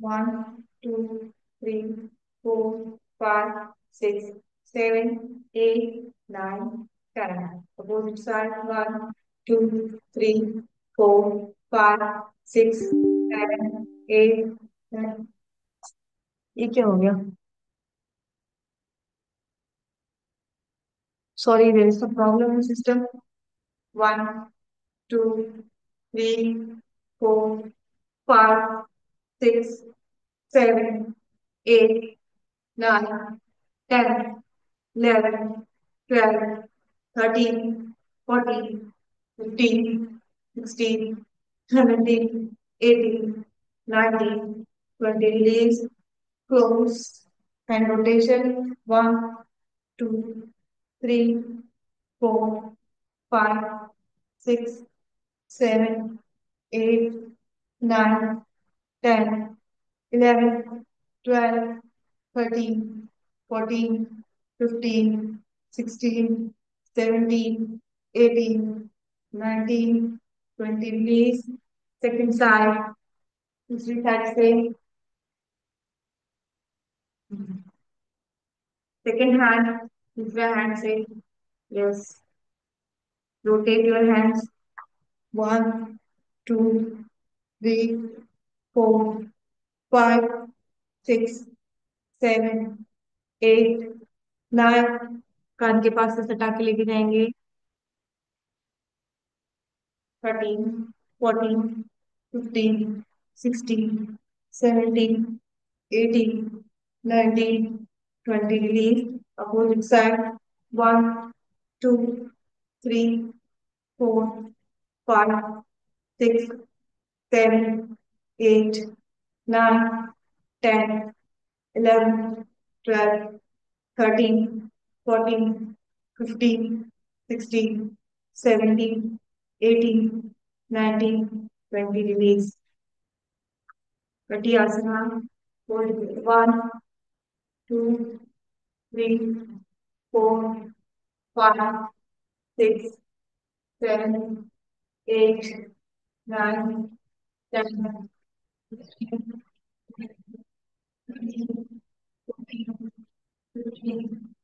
One two three four five six seven eight nine ten. Opposite side one two three four five six seven eight nine. ये क्या हो गया? Sorry, there is some problem in system. One two three four five six seven eight nine, 10, 11, 12, 13, 14, 15, 16, 17, 18, 19, 20. Release, close, and rotation. One, two, three, four, five, six, seven, eight, nine, 10, 11, 12, 13, 14, 15, 16, 17, 18, 19, 20. Release. Second side. दूसरी side से. Second hand. दूसरा hand से. Yes. Rotate your hands. One, two, three, four, five, six, seven, eight, nine. कान के पास से सटा के लेके जाएंगे. 13, 14, 15, 16, 17, 18, 19, 20. Release. Opposite side. One, two, three, four, five, six, seven, eight, nine, 10, 11, 12, 13, 14, 15, 16, 17, 18, 19, 20. Release. Pratyasana. Hold. One, two, three, four, five, six, seven, eight, nine, 10, 15, 16, 17, 18,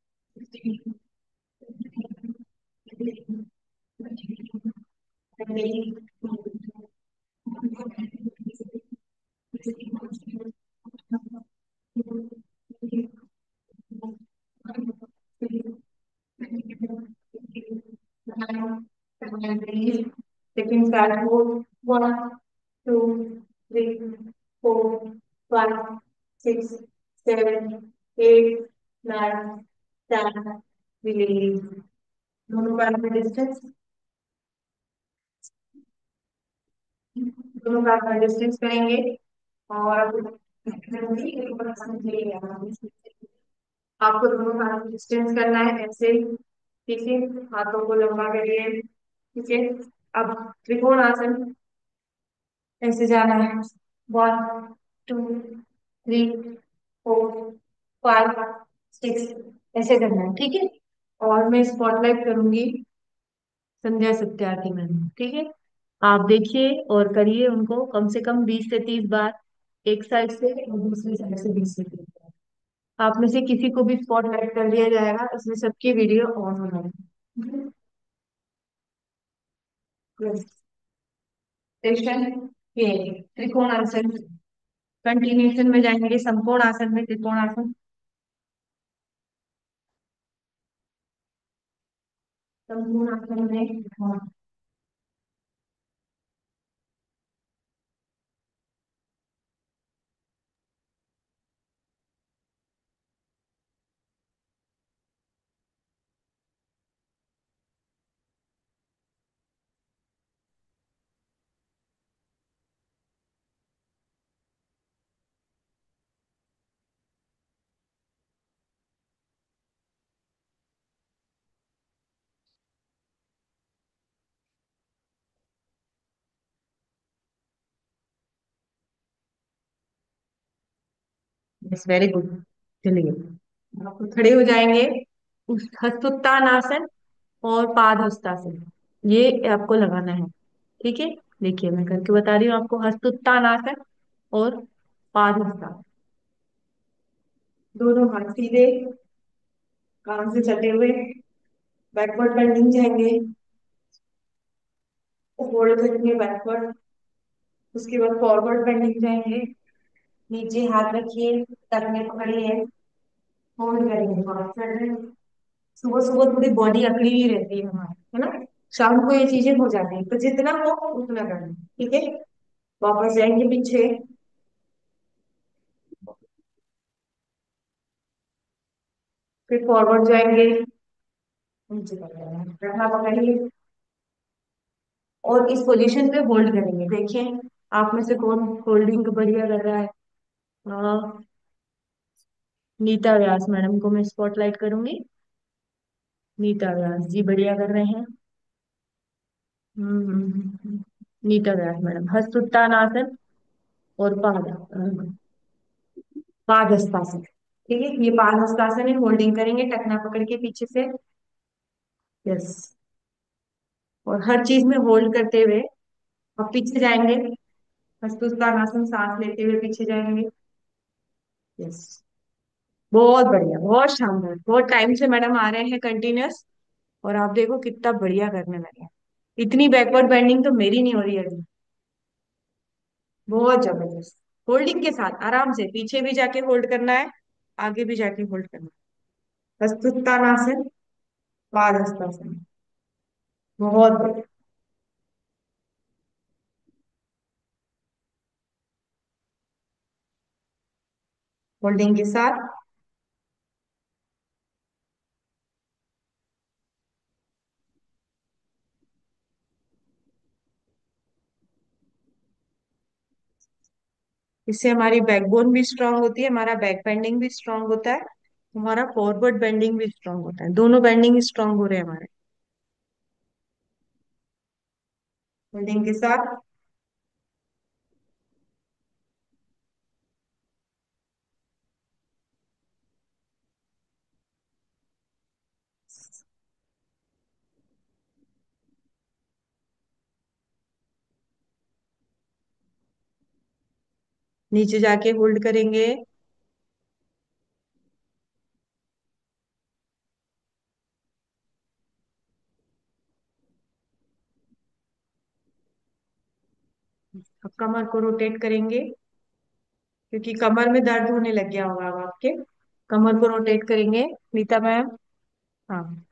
19. Taking start hold. One, two, three, four, five, six, seven, eight, nine, 10. Release. दोनों पैर में distance. दोनों पैर में distance करेंगे. और आपको दोनों पैर में डिस्टेंस करना है ऐसे. ठीक है. हाथों को लंबा करिए. ठीक है. अब त्रिकोण आसन. ऐसे जाना है. One, two, three, four, five, six. ऐसे करना है. ठीक है. और मैं स्पॉटलाइट करूंगी संध्या सत्यार्थी मैम. ठीक है. आप देखिए और करिए उनको कम से कम 20 से 30 बार. एक साइड से और दूसरी साइड से 20 से 30 बार. आप में से किसी को भी स्पॉटलाइट कर दिया जाएगा. इसमें सबकी वीडियो ऑन होना है. सेशन. ये त्रिकोणासन. कंटिन्यूशन में जाएंगे समकोण आसन में. त्रिकोण आसन. समकोण आसन में. हाँ. Yes, very good. चलिए. आप खड़े हो जाएंगे. उस हस्तुत्तान आसन और पाद हस्तासन. ये आपको लगाना है. ठीक है. देखिए मैं करके बता रही हूँ आपको. हस्तुत्तान आसन और पादहस्ता। दोनों हाथ सीधे, कान से सटे हुए, बैकवर्ड बेंडिंग जाएंगे, फोल्ड करेंगे बैकवर्ड। उसके बाद फॉरवर्ड बेंडिंग जाएंगे, नीचे हाथ रखिए, टखने पकड़िए, होल्ड करेंगे, फॉरवर्ड कर रहे हैं। सुबह सुबह पूरी बॉडी अकड़ी हुई रहती है हमारी, है ना। शाम को ये चीजें हो जाती है, तो जितना हो उतना करना, ठीक है। वापस जाएंगे पीछे, फिर फॉरवर्ड जाएंगे, नीचे कर रहे हैं, रखना पकड़िए, और इस पोजीशन पे होल्ड करेंगे। देखिए आप में से कौन होल्डिंग बढ़िया कर रहा है। हाँ, नीता व्यास मैडम को मैं स्पॉटलाइट करूंगी। नीता व्यास जी बढ़िया कर रहे हैं। नीता व्यास मैडम हस्तुत्तान आसन और पाद हस्तासन, ठीक है। ये पाद हस्तासन है, होल्डिंग करेंगे टखना पकड़ के पीछे से। यस, और हर चीज में होल्ड करते हुए अब पीछे जाएंगे, हस्तुत्तान आसन, सांस लेते हुए पीछे जाएंगे। यस, बहुत बढ़िया, बहुत शानदार, बहुत टाइम से मैडम आ रहे हैं कंटिन्यूअस, और आप देखो कितना बढ़िया करने लगे हैं। इतनी बैकवर्ड बेंडिंग तो मेरी नहीं हो रही है अभी। बहुत जबरदस्त। होल्डिंग के साथ आराम से पीछे भी जाके होल्ड करना है, आगे भी जाके होल्ड करना है। हस्तुत्तानासन, पाद हस्तासन, बहुत बढ़िया। होल्डिंग के साथ, इससे हमारी बैकबोन भी स्ट्रांग होती है, हमारा बैक बेंडिंग भी स्ट्रांग होता है, हमारा फॉरवर्ड बेंडिंग भी स्ट्रांग होता है, दोनों बेंडिंग स्ट्रांग हो रहे हैं हमारे। होल्डिंग के साथ, नीचे जाके होल्ड करेंगे। अब कमर को रोटेट करेंगे, क्योंकि कमर में दर्द होने लग गया होगा अब आपके। कमर को रोटेट करेंगे, नीता मैम। हाँ,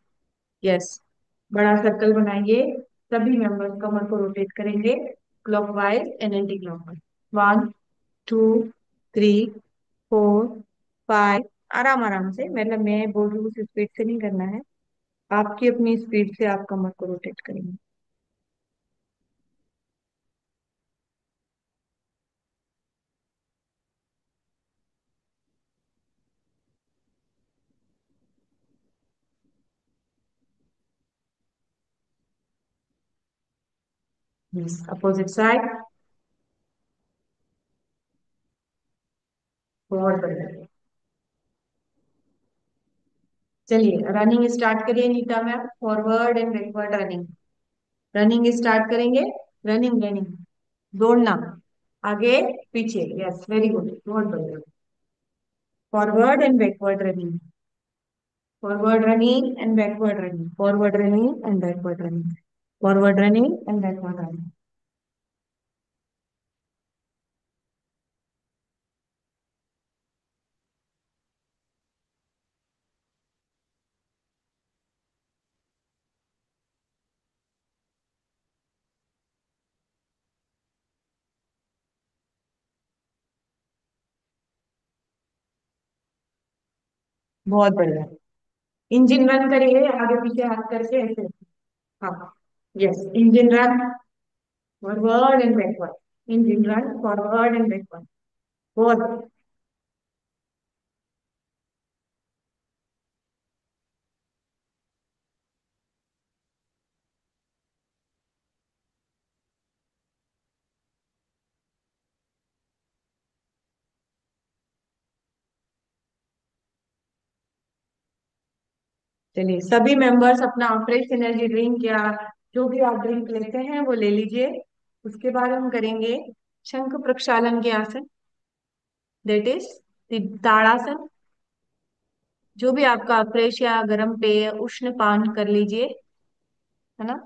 यस, बड़ा सर्कल बनाइए, सभी मेंबर्स कमर को रोटेट करेंगे, क्लॉकवाइज एंड एंटी क्लॉकवाइज। 1 2 3 4 5, आराम आराम से, मतलब मैं बोल रही हूँ उस स्पीड से नहीं करना है, आपकी अपनी स्पीड से आप कमर को रोटेट करेंगे। यस, अपोजिट साइड, बहुत बढ़िया। चलिए रनिंग स्टार्ट करिए Neeta ma'am, forward and backward running. Running start करेंगे, रनिंग रनिंग, दौड़ना, आगे पीछे। यस, वेरी गुड, बहुत बढ़िया। Forward and backward running, forward running and backward running, forward running and backward running, forward running and backward running. बहुत बढ़िया। Engine run करिए, आगे पीछे हाथ करके ऐसे। हाँ, yes, engine run, forward and backward, engine run, forward and backward. बहुत। चलिए सभी मेंबर्स अपना फ्रेश एनर्जी ड्रिंक या जो भी आप ड्रिंक लेते हैं वो ले लीजिए। उसके बाद हम करेंगे शंख प्रक्षालन के आसन। दैट इज ताड़ासन। जो भी आपका फ्रेश या गर्म पेय उष्ण पान कर लीजिए, है ना।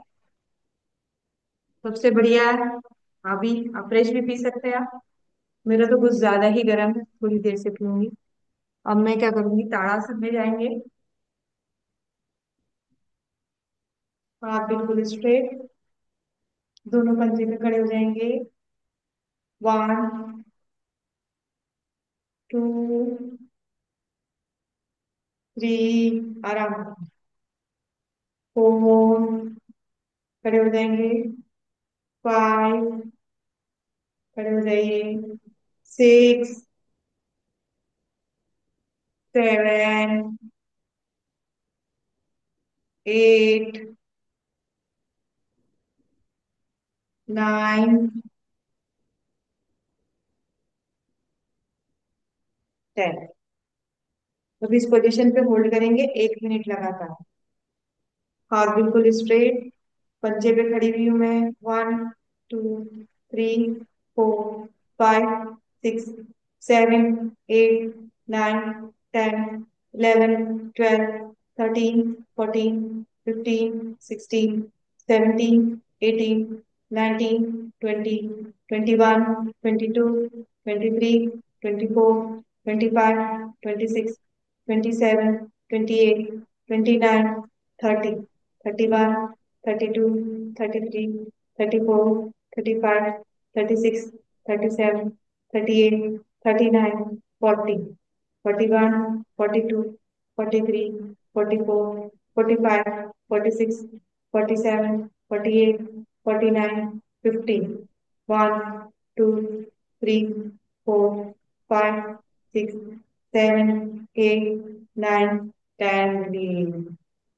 सबसे बढ़िया है। अभी आप फ्रेश भी पी सकते हैं आप। मेरा तो कुछ ज्यादा ही गर्म है, थोड़ी देर से पीऊंगी। अब मैं क्या करूंगी, ताड़ासन में जाएंगे। और आप बिल्कुल स्ट्रेट दोनों पंजे पे खड़े हो जाएंगे। 1 2 3, आराम। 4, खड़े हो जाएंगे। 5, खड़े हो जाइए। 6 7 8 9 10। अब इस पोजीशन पे होल्ड करेंगे 1 मिनट लगातार। हाथ बिल्कुल स्ट्रेट, पंजे पे खड़ी हुई हूँ मैं। 1 2 3 4 5 6 7 8 9 10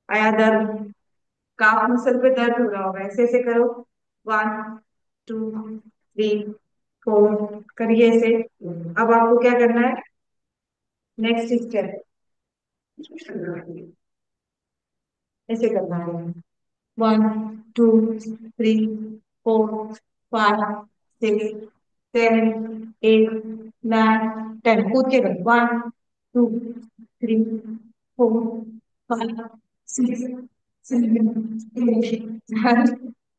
आया दर्द? काफ मसल पे दर्द हो रहा होगा, ऐसे ऐसे करो। 1 2 3 4 करिए ऐसे। अब आपको क्या करना है, नेक्स्ट स्टेप ऐसे करना है। 1 2 3 4 5 6 7 8 9 10 कूद के करो। 1 2 3 4 5 6 7 8 9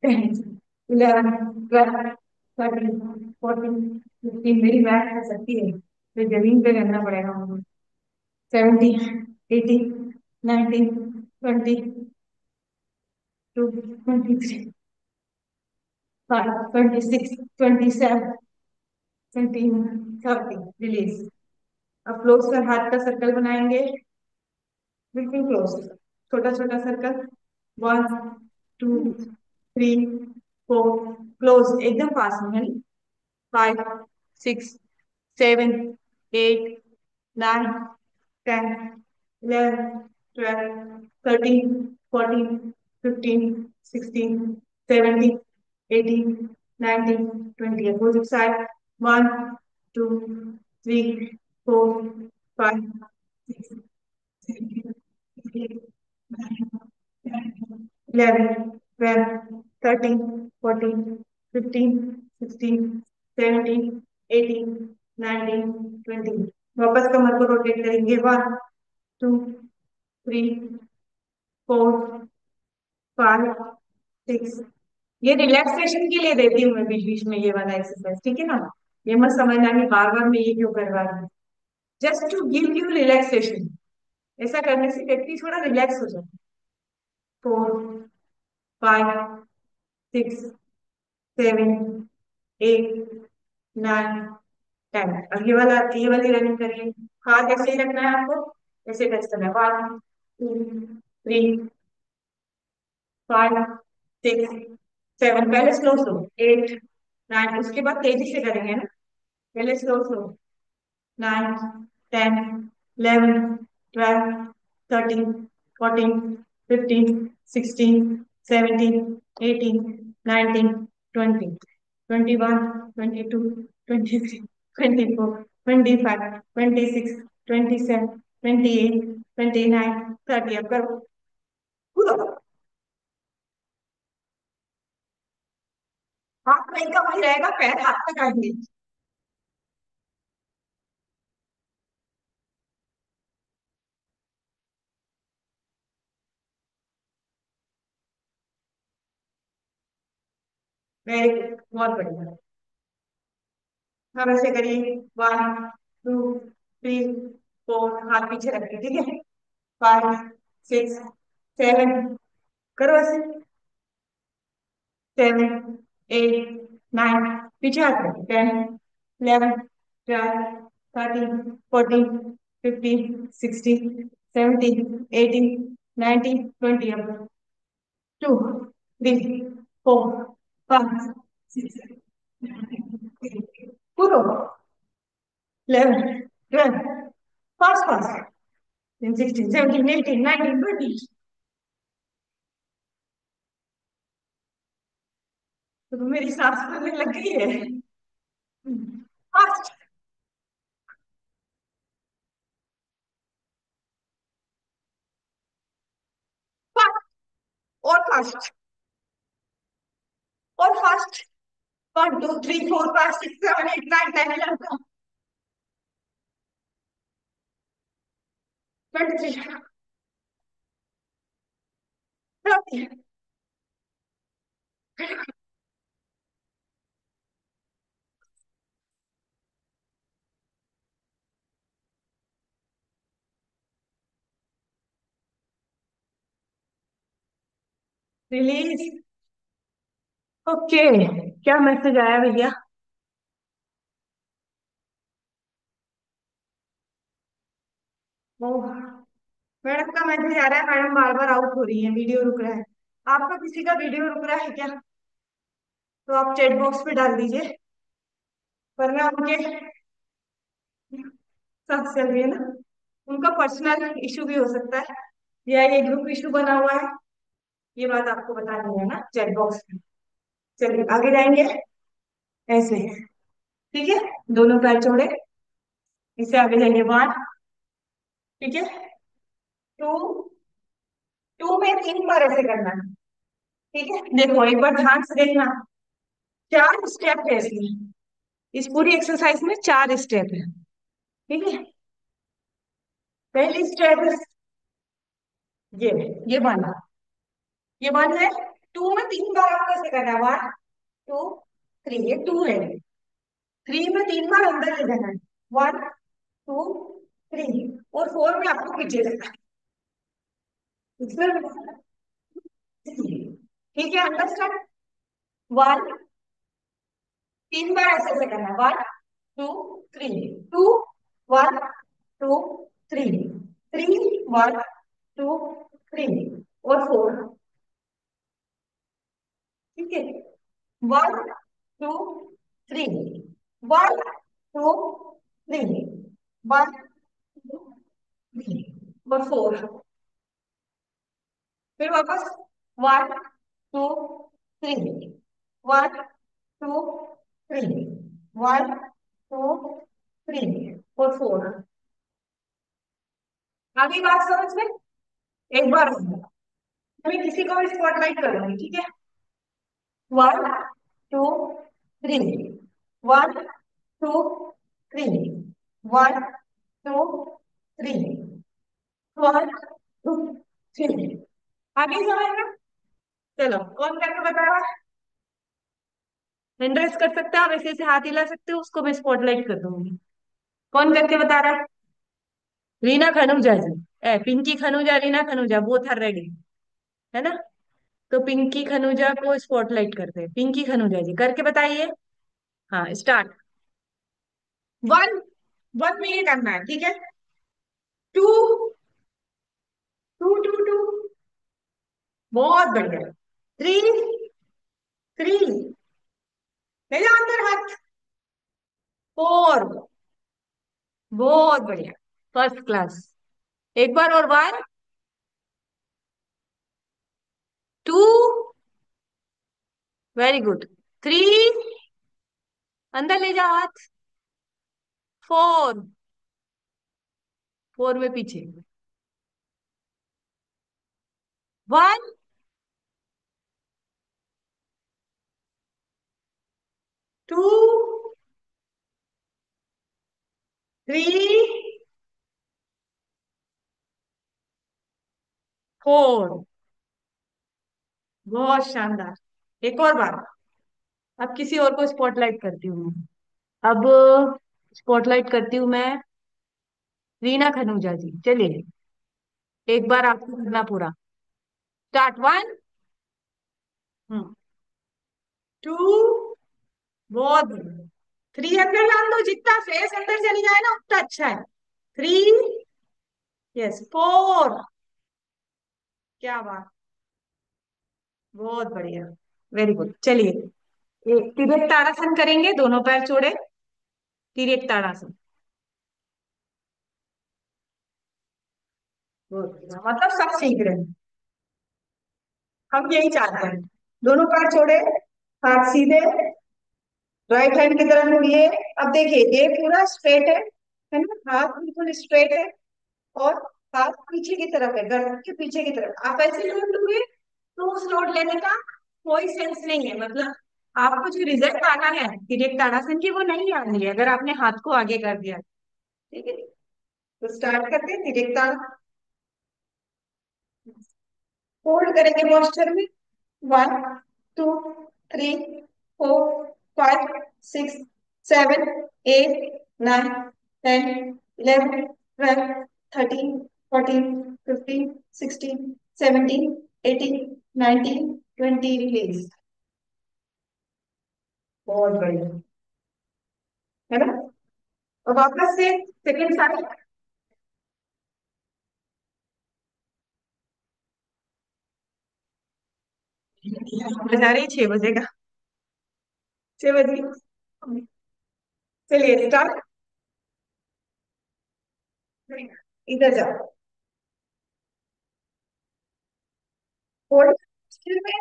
10 11 12 13 14 15। मेरी मैथ हो सकती है, तो जमीन पे करना पड़ेगा मुझे। 17 18 19 20 21 22 23 24 25 26 27 29 30 रिलीज। अब क्लोज कर हाथ का सर्कल बनाएंगे, बिल्कुल क्लोज, छोटा छोटा सर्कल। 1 2 3 4 क्लोज, एकदम पास में है। 5 6 7 8 9 10 11 12 13 14 15 16 17 18 19 20। Opposite side. 1 2 3 4 5 6 7 8 9 10 11 12 13 14 15 16 17 18 19 20। वापस कमर को रोटेट करेंगे। 1 2 3 4 5 6। ये रिलैक्सेशन के लिए देती हूँ मैं बीच बीच में ये वाला एक्सरसाइज, ठीक है ना। ये मत समझना कि बार बार मैं ये क्यों करवा रही हूँ। Just to give you relaxation. ऐसा करने से व्यक्ति थोड़ा रिलैक्स हो जाता है। 4 5 6 7 8 9 अब ये वाली रनिंग करिए। हाथ ऐसे ही रखना है आपको, ऐसे टच करना है। 1 2 3 4 5 6 7। पहले स्लो स्लो। 8 9, उसके बाद तेजी से करेंगे ना। पहले स्लो स्लो। 9 10 11 12 13 14 15 16 17 18 19 20 21 22 23 24 25 26 27 28 29 30। अब करो। कूदो। हाथ वहीं का वहीं रहेगा, पैर हाथ तक आएंगे। वेरी गुड, बहुत बढ़िया। अब ऐसे करिए, 1 2 3 4, हाथ पीछे रखिए, ठीक है। 5 6 7, करो ऐसे। 7 8 9, पीछे हाथ रखिए। 10 11 12 13 14 15 16 17 18 19 20। अब 2 3 4 5 6 पूरा 11 12, फास्ट फास्ट, 16 17 18 19 20। तो मेरी सांस फूलने लग गई है। फास्ट फास्ट, और फास्ट, और फास्ट। 1 2 3 4 5 6 7 8 9 10 11 23 30। रिलीज। ओके, क्या मैसेज आया भैया? वो मैडम का मैसेज आ रहा है, मैडम बार बार आउट हो रही है, वीडियो रुक रहा है। आपका किसी का वीडियो रुक रहा है क्या? तो आप चैट बॉक्स पे डाल दीजिए, वरना उनके साथ चल रही है ना, उनका पर्सनल इशू भी हो सकता है, या ये ग्रुप इशू बना हुआ है। ये बात आपको बतानी है ना चैट बॉक्स में। चलिए आगे जाएंगे, ऐसे, ठीक है। दोनों पैर छोड़े, इससे आगे जाएंगे। 1, ठीक है। 2, 2 में 3 बार ऐसे करना है, ठीक है। देखो एक बार ध्यान से देखना, 4 स्टेप है इसमें, इस पूरी एक्सरसाइज में 4 स्टेप है, ठीक है। पहली स्टेप है ये ये वाला, ये वन है। 2 में 3 बार आपको ऐसे करना है, 1 2 3, ये 2 है। 3 में 3 बार अंदर ले जाना है, 1 2 3, और 4 में आपको पीछे जाना है, इसमें, ठीक है। अंडरस्टैंड? 1 3 बार ऐसे ऐसे करना है, 1 2 3, 2 1 2 3 3 1 2 3, और 4, ठीक है। 1 2 3, 1 2 3, 1 2 3, और 4। फिर वापस 1 2 3, 1 2 3, 1 2 3, और 4। आगे बात समझ में? एक बार मैं किसी को भी स्पॉटलाइट करूंगी, ठीक है। 1 2 3, 1 2 3, 1 2 3, 1 2 3। आगे समझ में? चलो, कौन करके बता रहा है? हैंड रेस कर सकते हो आप, ऐसे ऐसे हाथ हिला सकते हो, उसको मैं स्पॉटलाइट कर दूंगी। कौन करके बता रहा है? Reena Khanuja ji. Pinki Khanuja, Reena Khanuja, both are ready, है ना? तो पिंकी खनूजा को स्पॉटलाइट करते हैं। पिंकी खनूजा जी करके बताइए। हाँ, स्टार्ट। 1 1 में ये करना है, ठीक है। 2 2 2 2, बहुत बढ़िया। 3 3, ले जाओ अंदर हाथ। 4, बहुत बढ़िया, फर्स्ट क्लास। एक बार और, 1 2, वेरी गुड। 3, अंदर ले जाओ हाथ। 4, 4 में पीछे। 1 2 3 4, बहुत शानदार। एक और बार, अब किसी और को स्पॉटलाइट करती हूँ मैं। अब स्पॉटलाइट करती हूँ मैं रीना खनूजा जी, चलिए। एक बार आपको करना पूरा। स्टार्ट। वन, टू, बहुत बढ़िया। थ्री अंदर डाल दो, जितना फेस अंदर चली जाए ना उतना अच्छा है। थ्री, यस, फोर, क्या बात, बहुत बढ़िया, वेरी गुड। चलिए, एक तिरक ताड़ासन करेंगे, दोनों पैर जोड़े, तिरक ताड़ासन। बहुत बढ़िया, मतलब सब सीख रहे हैं। हम यही चाहते हैं। दोनों पैर जोड़े, हाथ सीधे, राइट हैंड की तरफ मुड़िए। अब देखिए ये पूरा स्ट्रेट है ना, हाथ बिल्कुल स्ट्रेट है, और हाथ पीछे की तरफ है, गर्दन के पीछे की तरफ। आप ऐसे लोड लोगे तो उस लोड लेने का कोई सेंस नहीं है, मतलब आपको जो रिजल्ट आना है तिरक ताड़ासन की, वो नहीं आनी है अगर आपने हाथ को आगे कर दिया। ठीक है, तो स्टार्ट करते हैं तिरक ताड़ा। होल्ड करेंगे पॉस्चर में। One, two, three, four, five, six, seven, eight, nine, 10, 11, 12, 13, 14, 15, 16, 17, 18, 19, 20, release. बहुत बढ़िया, है ना। अब वापस से सेकेंड साइड। बजा रही 6 बजे का, 6 बजे। चलिए स्टार्ट। इधर जाओ, होल्ड में,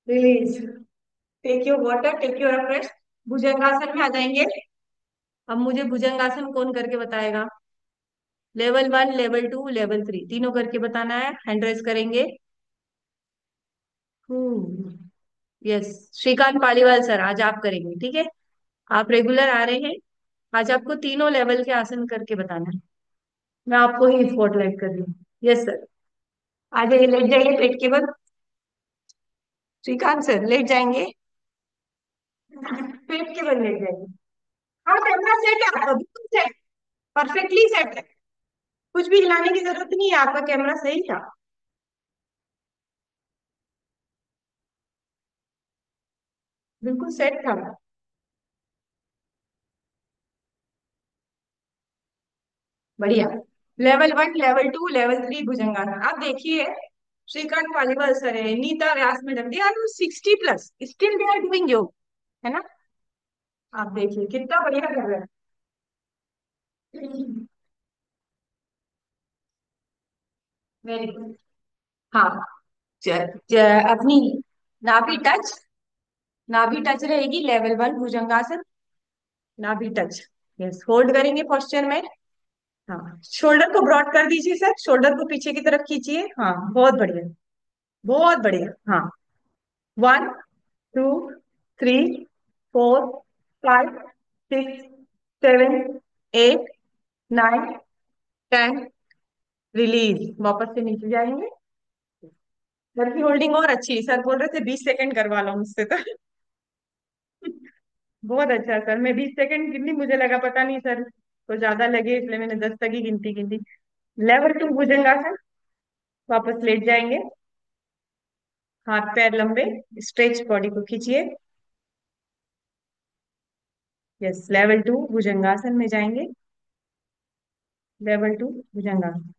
release. Take your water, take your rest. Bhujangasana में आ जाएंगे। अब मुझे भुजंगासन कौन करके बताएगा? Level one, level two, level three, तीनों करके बताना है। हैंड रेस करेंगे। यस, श्रीकांत पालीवाल सर, आज आप करेंगे, ठीक है। आप रेगुलर आ रहे हैं, आज आपको तीनों लेवल के आसन करके बताना है। मैं आपको ही स्पॉटलाइट कर रही हूँ। यस सर, आ जाइए, लेट जाइए पेट के बल। श्रीकांत सर लेट जाएंगे, पेट के बल लेट जाइए। हाँ, कैमरा सेट है आपका, बिल्कुल सेट, परफेक्टली सेट है। कुछ भी हिलाने की जरूरत नहीं है, आपका कैमरा सही था। बिल्कुल सेट था। बढ़िया। Level one, level two, level three bhujangasana, आप देखिए। श्रीकांत पालीवाल सर है, Neeta Vyas madam, they are 60+, still they are doing yoga, है ना। आप देखिए कितना बढ़िया कर रहे हैं। Very good. हाँ, ज, ज, अपनी नाभि टच, नाभि टच रहेगी, लेवल वन भुजंगासन। नाभि टच, यस, होल्ड करेंगे पोस्चर में। हाँ, शोल्डर को ब्रॉड कर दीजिए सर, शोल्डर को पीछे की तरफ खींचिए। हाँ, बहुत बढ़िया, बहुत बढ़िया। हाँ, one, two, three, four, five, six, seven, eight, nine, 10, release. वापस से नीचे जाएंगे। सर की होल्डिंग और अच्छी, सर बोल रहे थे 20 सेकंड करवा लो मुझसे तो। बहुत अच्छा सर, मैं 20 सेकंड गिनी, मुझे लगा पता नहीं सर को ज्यादा लगे, इसलिए मैंने 10 तक ही गिनती गिनती। लेवल टू भुजंगासन। वापस लेट जाएंगे, हाथ पैर लंबे, स्ट्रेच बॉडी को खींचिए। यस, लेवल टू भुजंगासन में जाएंगे। लेवल टू भुजंगासन,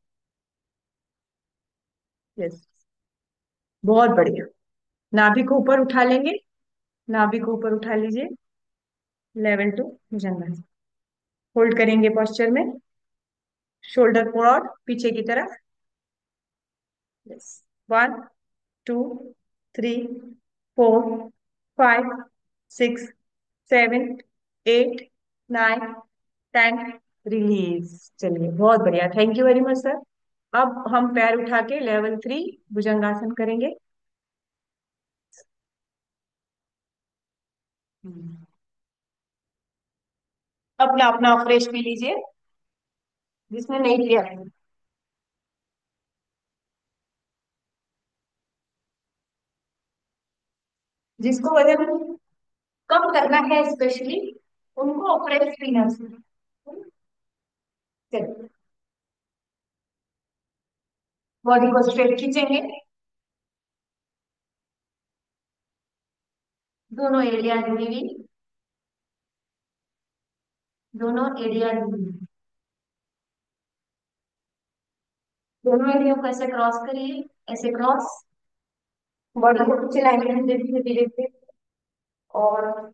यस, बहुत बढ़िया। नाभि को ऊपर उठा लेंगे, नाभि को ऊपर उठा लीजिए। लेवल टू भुजंगासन, होल्ड करेंगे पोस्चर में। शोल्डर फॉरवर्ड, पीछे की तरफ। Yes, one, two, three, four, five, six, seven, eight, nine, 10, release. चलिए, बहुत बढ़िया, thank you very much sir. अब हम पैर उठा के लेवल थ्री भुजंगासन करेंगे। अपना अपना फ्रेश पी लीजिए। जिसने नहीं किया है, जिसको वजन कम करना है स्पेशली, उनको अप्रेस क्लीनर्स। बॉडी को स्ट्रेट खींचेंगे, दोनों एरिया दी हुई, दोनों एरिया दी हुई, दोनों एरिया को ऐसे क्रॉस करिए, ऐसे क्रॉस, बॉडी को पीछे लाइन में धीरे धीरे धीरे, और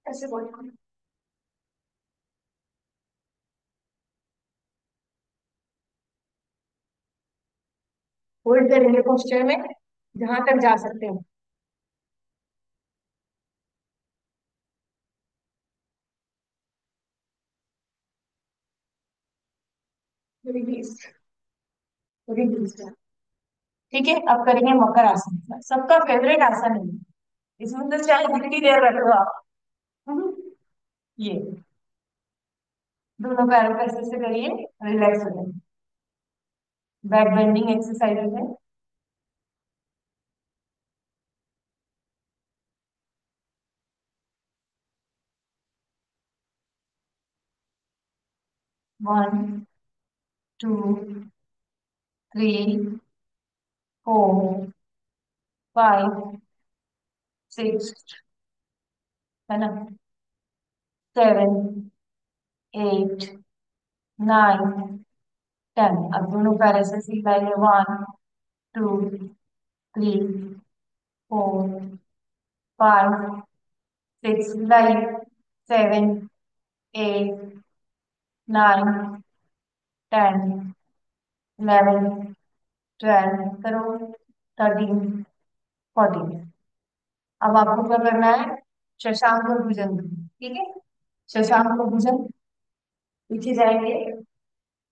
ऐसे बॉडी को होल्ड करेंगे पोस्चर में, जहां तक जा सकते हैं। Release, release. ठीक है, अब करेंगे मकर आसन, सबका फेवरेट आसन है। इसमें तो चाहे जितनी देर रख लो आप। हम्म, ये दोनों पैरों को ऐसे से करिए, रिलैक्स हो जाए। बैक बेंडिंग एक्सरसाइज है। 1 2 3 4 5 6, है ना, 7 8 9 10। अब दोनों पैर ऐसे सिलाइए, 1 2 3 4 5 6, सिलाई, 7 8 9 10 11 12 करो, 13 14। अब आपको क्या करना है, शशांक और भुजंग, ठीक है। शशांक और भुजंग, पीछे जाएंगे,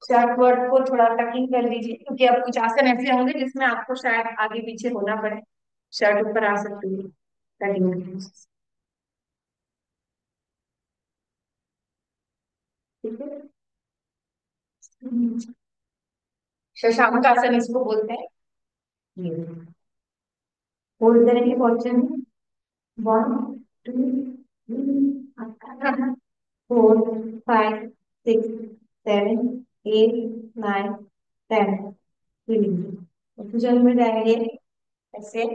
स्टार्ट वर्ड को थोड़ा टकिंग कर लीजिए, क्योंकि अब कुछ आसन ऐसे होंगे जिसमें आपको शायद आगे पीछे होना पड़े, शर्ट ऊपर आ सकती है, टकिंग। ठीक है। शशांक आसन इसको बोलते हैं। ये होल्ड करेंगे पॉस्चर में, 1 2 3 4 5 6 7 8 9 10। भुजंग में जाएंगे, ऐसे,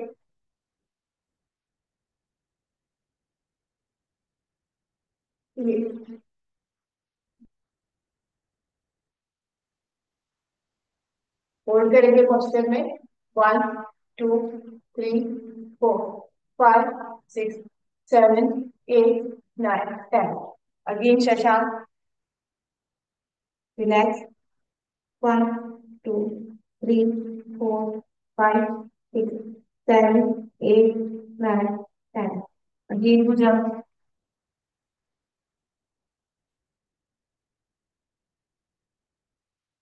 होल्ड करेंगे पॉस्चर में, 1 2 3 4 5 6 7 8 9 10। Again Shashank, relax, 1 2 3 4 5 6 7 8 9 10। अगेन भुजंग,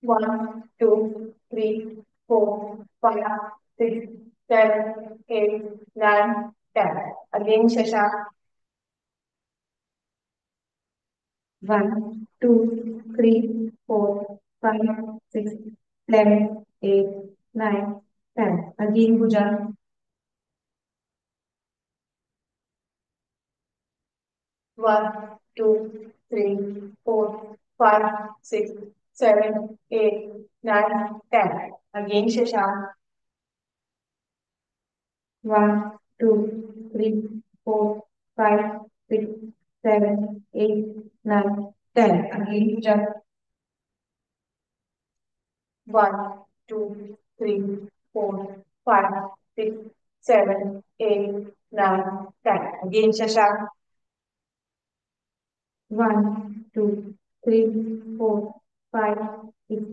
1 2 3 4 5 6 7 8 9 10। अगेन शशांक, 1 2 3 4 5 6 7 8 9 10। अगेन भुजंग, 1 2 3 4 5 6 7 8 9 10। अगेन शशांक, 1 2 3 4 5 6 7 8 9 10। अगेन भुजंग, 1 2 3 4 5 6 7 8 9 10। अगेन शशांक, 1 2 3 4 5 6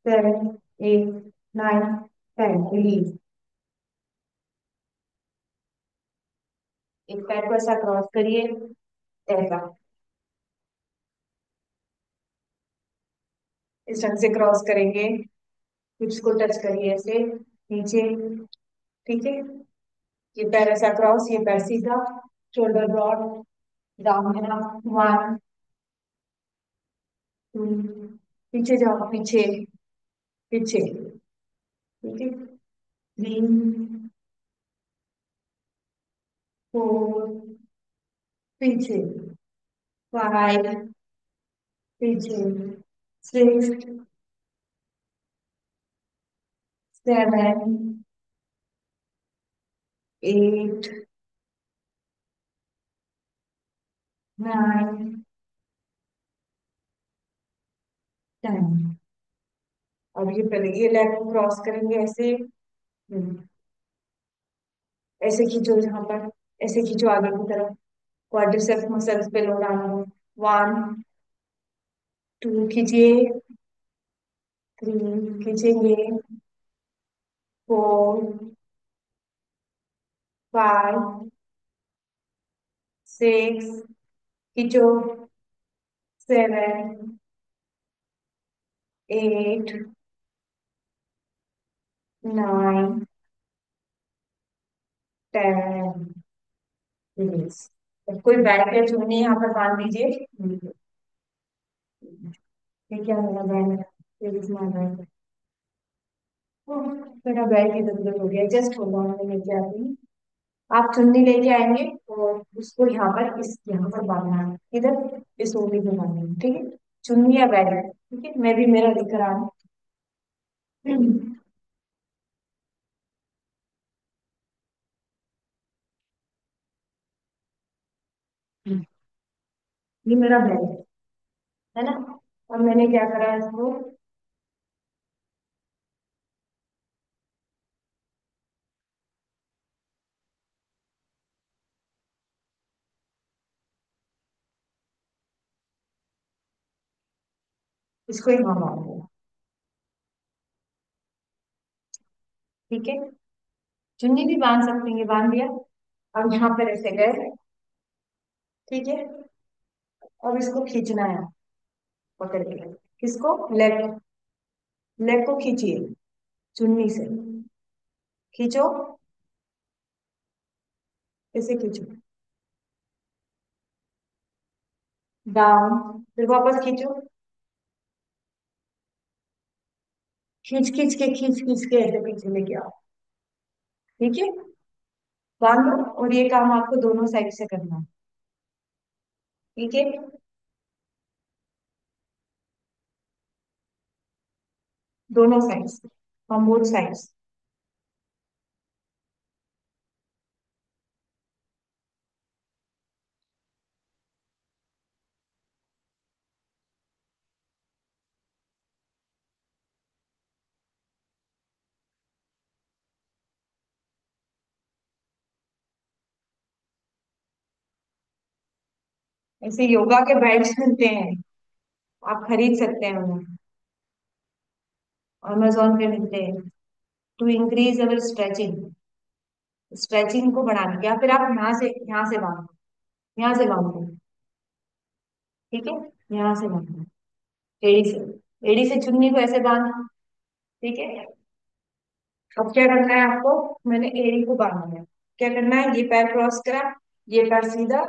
7 8 9 10। रिलीज। एक पैर को ऐसा क्रॉस करिए, ऐसा, इस ढंग से क्रॉस करेंगे, हिप्स को टच करिए ऐसे, नीचे। ठीक है, ये पैर ऐसा क्रॉस, ये पैर सीधा, शोल्डर ब्रॉड, डाउन है, 1 पीछे जाओ, पीछे। पीछे। ठीक है। 3, 4, पीछे। 5, पीछे। 6, 7, 8, 9, 10। अब ये पहले ये लेग को क्रॉस करेंगे ऐसे। ऐसे खींचो जहां पर। ऐसे खींचो आगे की तरफ। क्वाड्रिसेप्स मसल्स पे लोड आना हो। 1, 2 खींचिए। 3 खींचेंगे। 4, 5, 6 खींचो। 7, 8, 9, 10। रिलीज। कोई बैग या चुन्नी यहाँ पर बांध दीजिए। ये क्या मेरा बैग है? ये कितना बैग है? ओह, मेरा बैग इधर उधर हो गया, जस्ट होगा, मैं लेके आती हूँ। आप चुन्नी लेके आएंगे और उसको यहाँ पर, इस यहाँ पर बांधना है, इधर इस ओढ़नी पे बांधना है, ठीक है। चुन्नी या बैग, ठीक है, मैं भी मेरा लेकर आ रहा हूँ। ये मेरा बैग है ना। और मैंने क्या करा है इसको, इसको यहाँ बांध दिया। ठीक है। चुन्नी भी बांध सकते हैं, ये बांध दिया। अब यहाँ पर ऐसे गए। ठीक है। अब इसको खींचना है, पकड़ के। किसको? लेग। लेग को खींचिए चुन्नी से। खींचो। ऐसे खींचो। डाउन। फिर वापस खींचो। खींच खींच के ऐसे पीछे लेके आओ। ठीक है। बांधो। और ये काम आपको दोनों साइड से करना है। ठीक है। दोनों साइड से, हम बोथ साइड्स। ऐसे योगा के बेल्ट मिलते हैं, आप खरीद सकते हैं उन्हें। अमेजोन पे मिलते हैं। To increase our stretching, stretching को बढ़ाने के। या फिर आप यहाँ से बांधो। यहाँ से बांधो। ठीक है। यहाँ से बांधो। एड़ी से। एड़ी से चुन्नी को ऐसे बांधो। ठीक है। अब क्या करना है आपको? मैंने एड़ी को बांधना है। क्या करना है? ये पैर क्रॉस करा, ये पैर सीधा।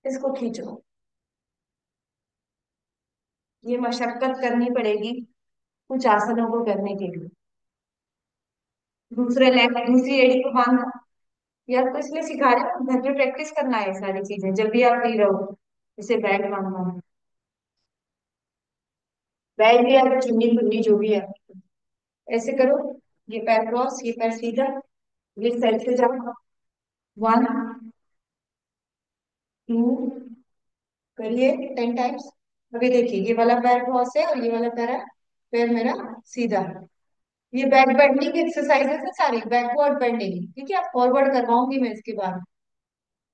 इसको खींचो। ये मशक्कत करनी पड़ेगी कुछ आसनों को करने के लिए। दूसरे लेग, दूसरी एड़ी को बांधना। ये आपको इसलिए सिखा रहे हो, घर में प्रैक्टिस करना है ये सारी चीजें जब भी आप फ्री रहो। जैसे बैग बांधना, बैग भी आप चुन्नी पुन्नी जो भी है, ऐसे करो। ये पैर क्रॉस, ये पैर सीधा। ये साइड से जाओ। 1, 2 करिए 10 टाइम्स। अभी देखिए, ये वाला पैर क्रॉस है और ये वाला पैर है, पैर मेरा सीधा है। ये बैक बेंडिंग एक्सरसाइजेस है सारी, बैकवर्ड बेंडिंग। ठीक है, आप फॉरवर्ड करवाऊंगी मैं इसके बाद।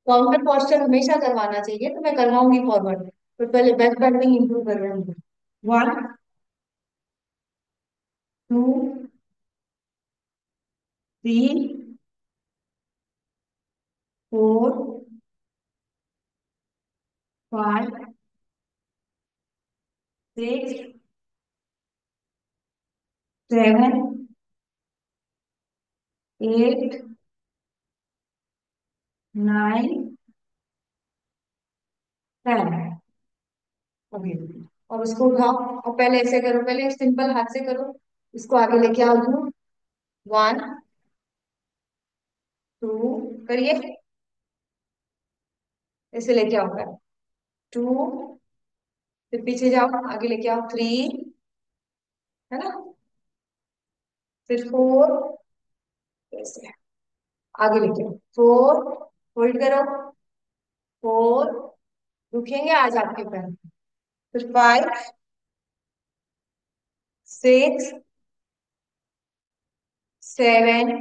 काउंटर पोस्चर हमेशा करवाना चाहिए, तो मैं करवाऊंगी फॉरवर्ड। तो पहले बैक बेंडिंग इंप्रूव कर रहे हैं। 1, 2, 3, 4, 5, 6, 7, 8, 9, 10। ओके। और उसको उठाओ और पहले ऐसे करो, पहले सिंपल हाथ से करो। इसको आगे लेके आओ दोनों। 1, 2, करिए। ऐसे लेके आओ कर। 2, फिर पीछे जाओ, आगे लेके आओ। 3, है ना। फिर 4, ऐसे आगे लेके आओ। 4, होल्ड करो। 4, रुकेंगे आज आपके पैर। फिर 5, 6, 7,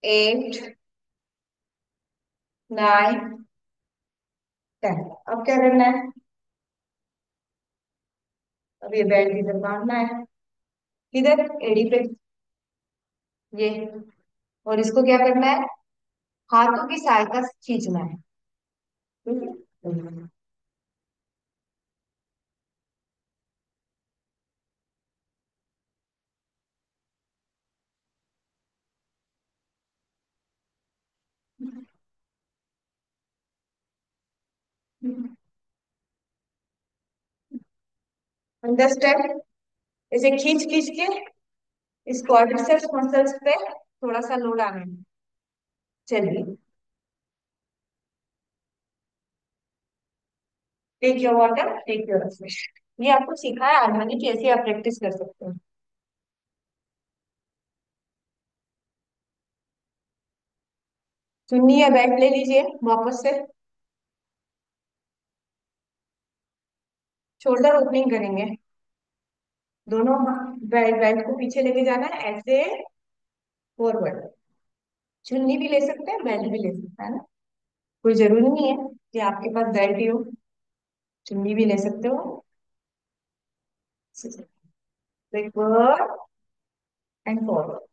8, 9, 10। अब क्या करना है? अब ये बेल्ट इधर बांधना है। किधर? एड़ी पे। ये। और इसको क्या करना है? हाथों की सहायता से खींचना है। ठीक है। अंडरस्टैंड? इसे खींच खींच के इस क्वाड्रिसेप्स मसल्स पे थोड़ा सा लोड आने दो। चलिए। Take your water, take your respiration. ये आपको सिखाया आज मैंने, कैसे आप प्रैक्टिस कर सकते हो। चुन्नी या बेल्ट ले लीजिए वापस से। शोल्डर ओपनिंग करेंगे। दोनों बेल्ट बेल्ट को पीछे लेके जाना है ऐसे, फॉरवर्ड। चुन्नी भी ले सकते हैं, बेल्ट भी ले सकते हैं ना। कोई जरूरी नहीं है कि आपके पास बेल्ट ही हो, चुन्नी भी ले सकते हो। Backward and forward.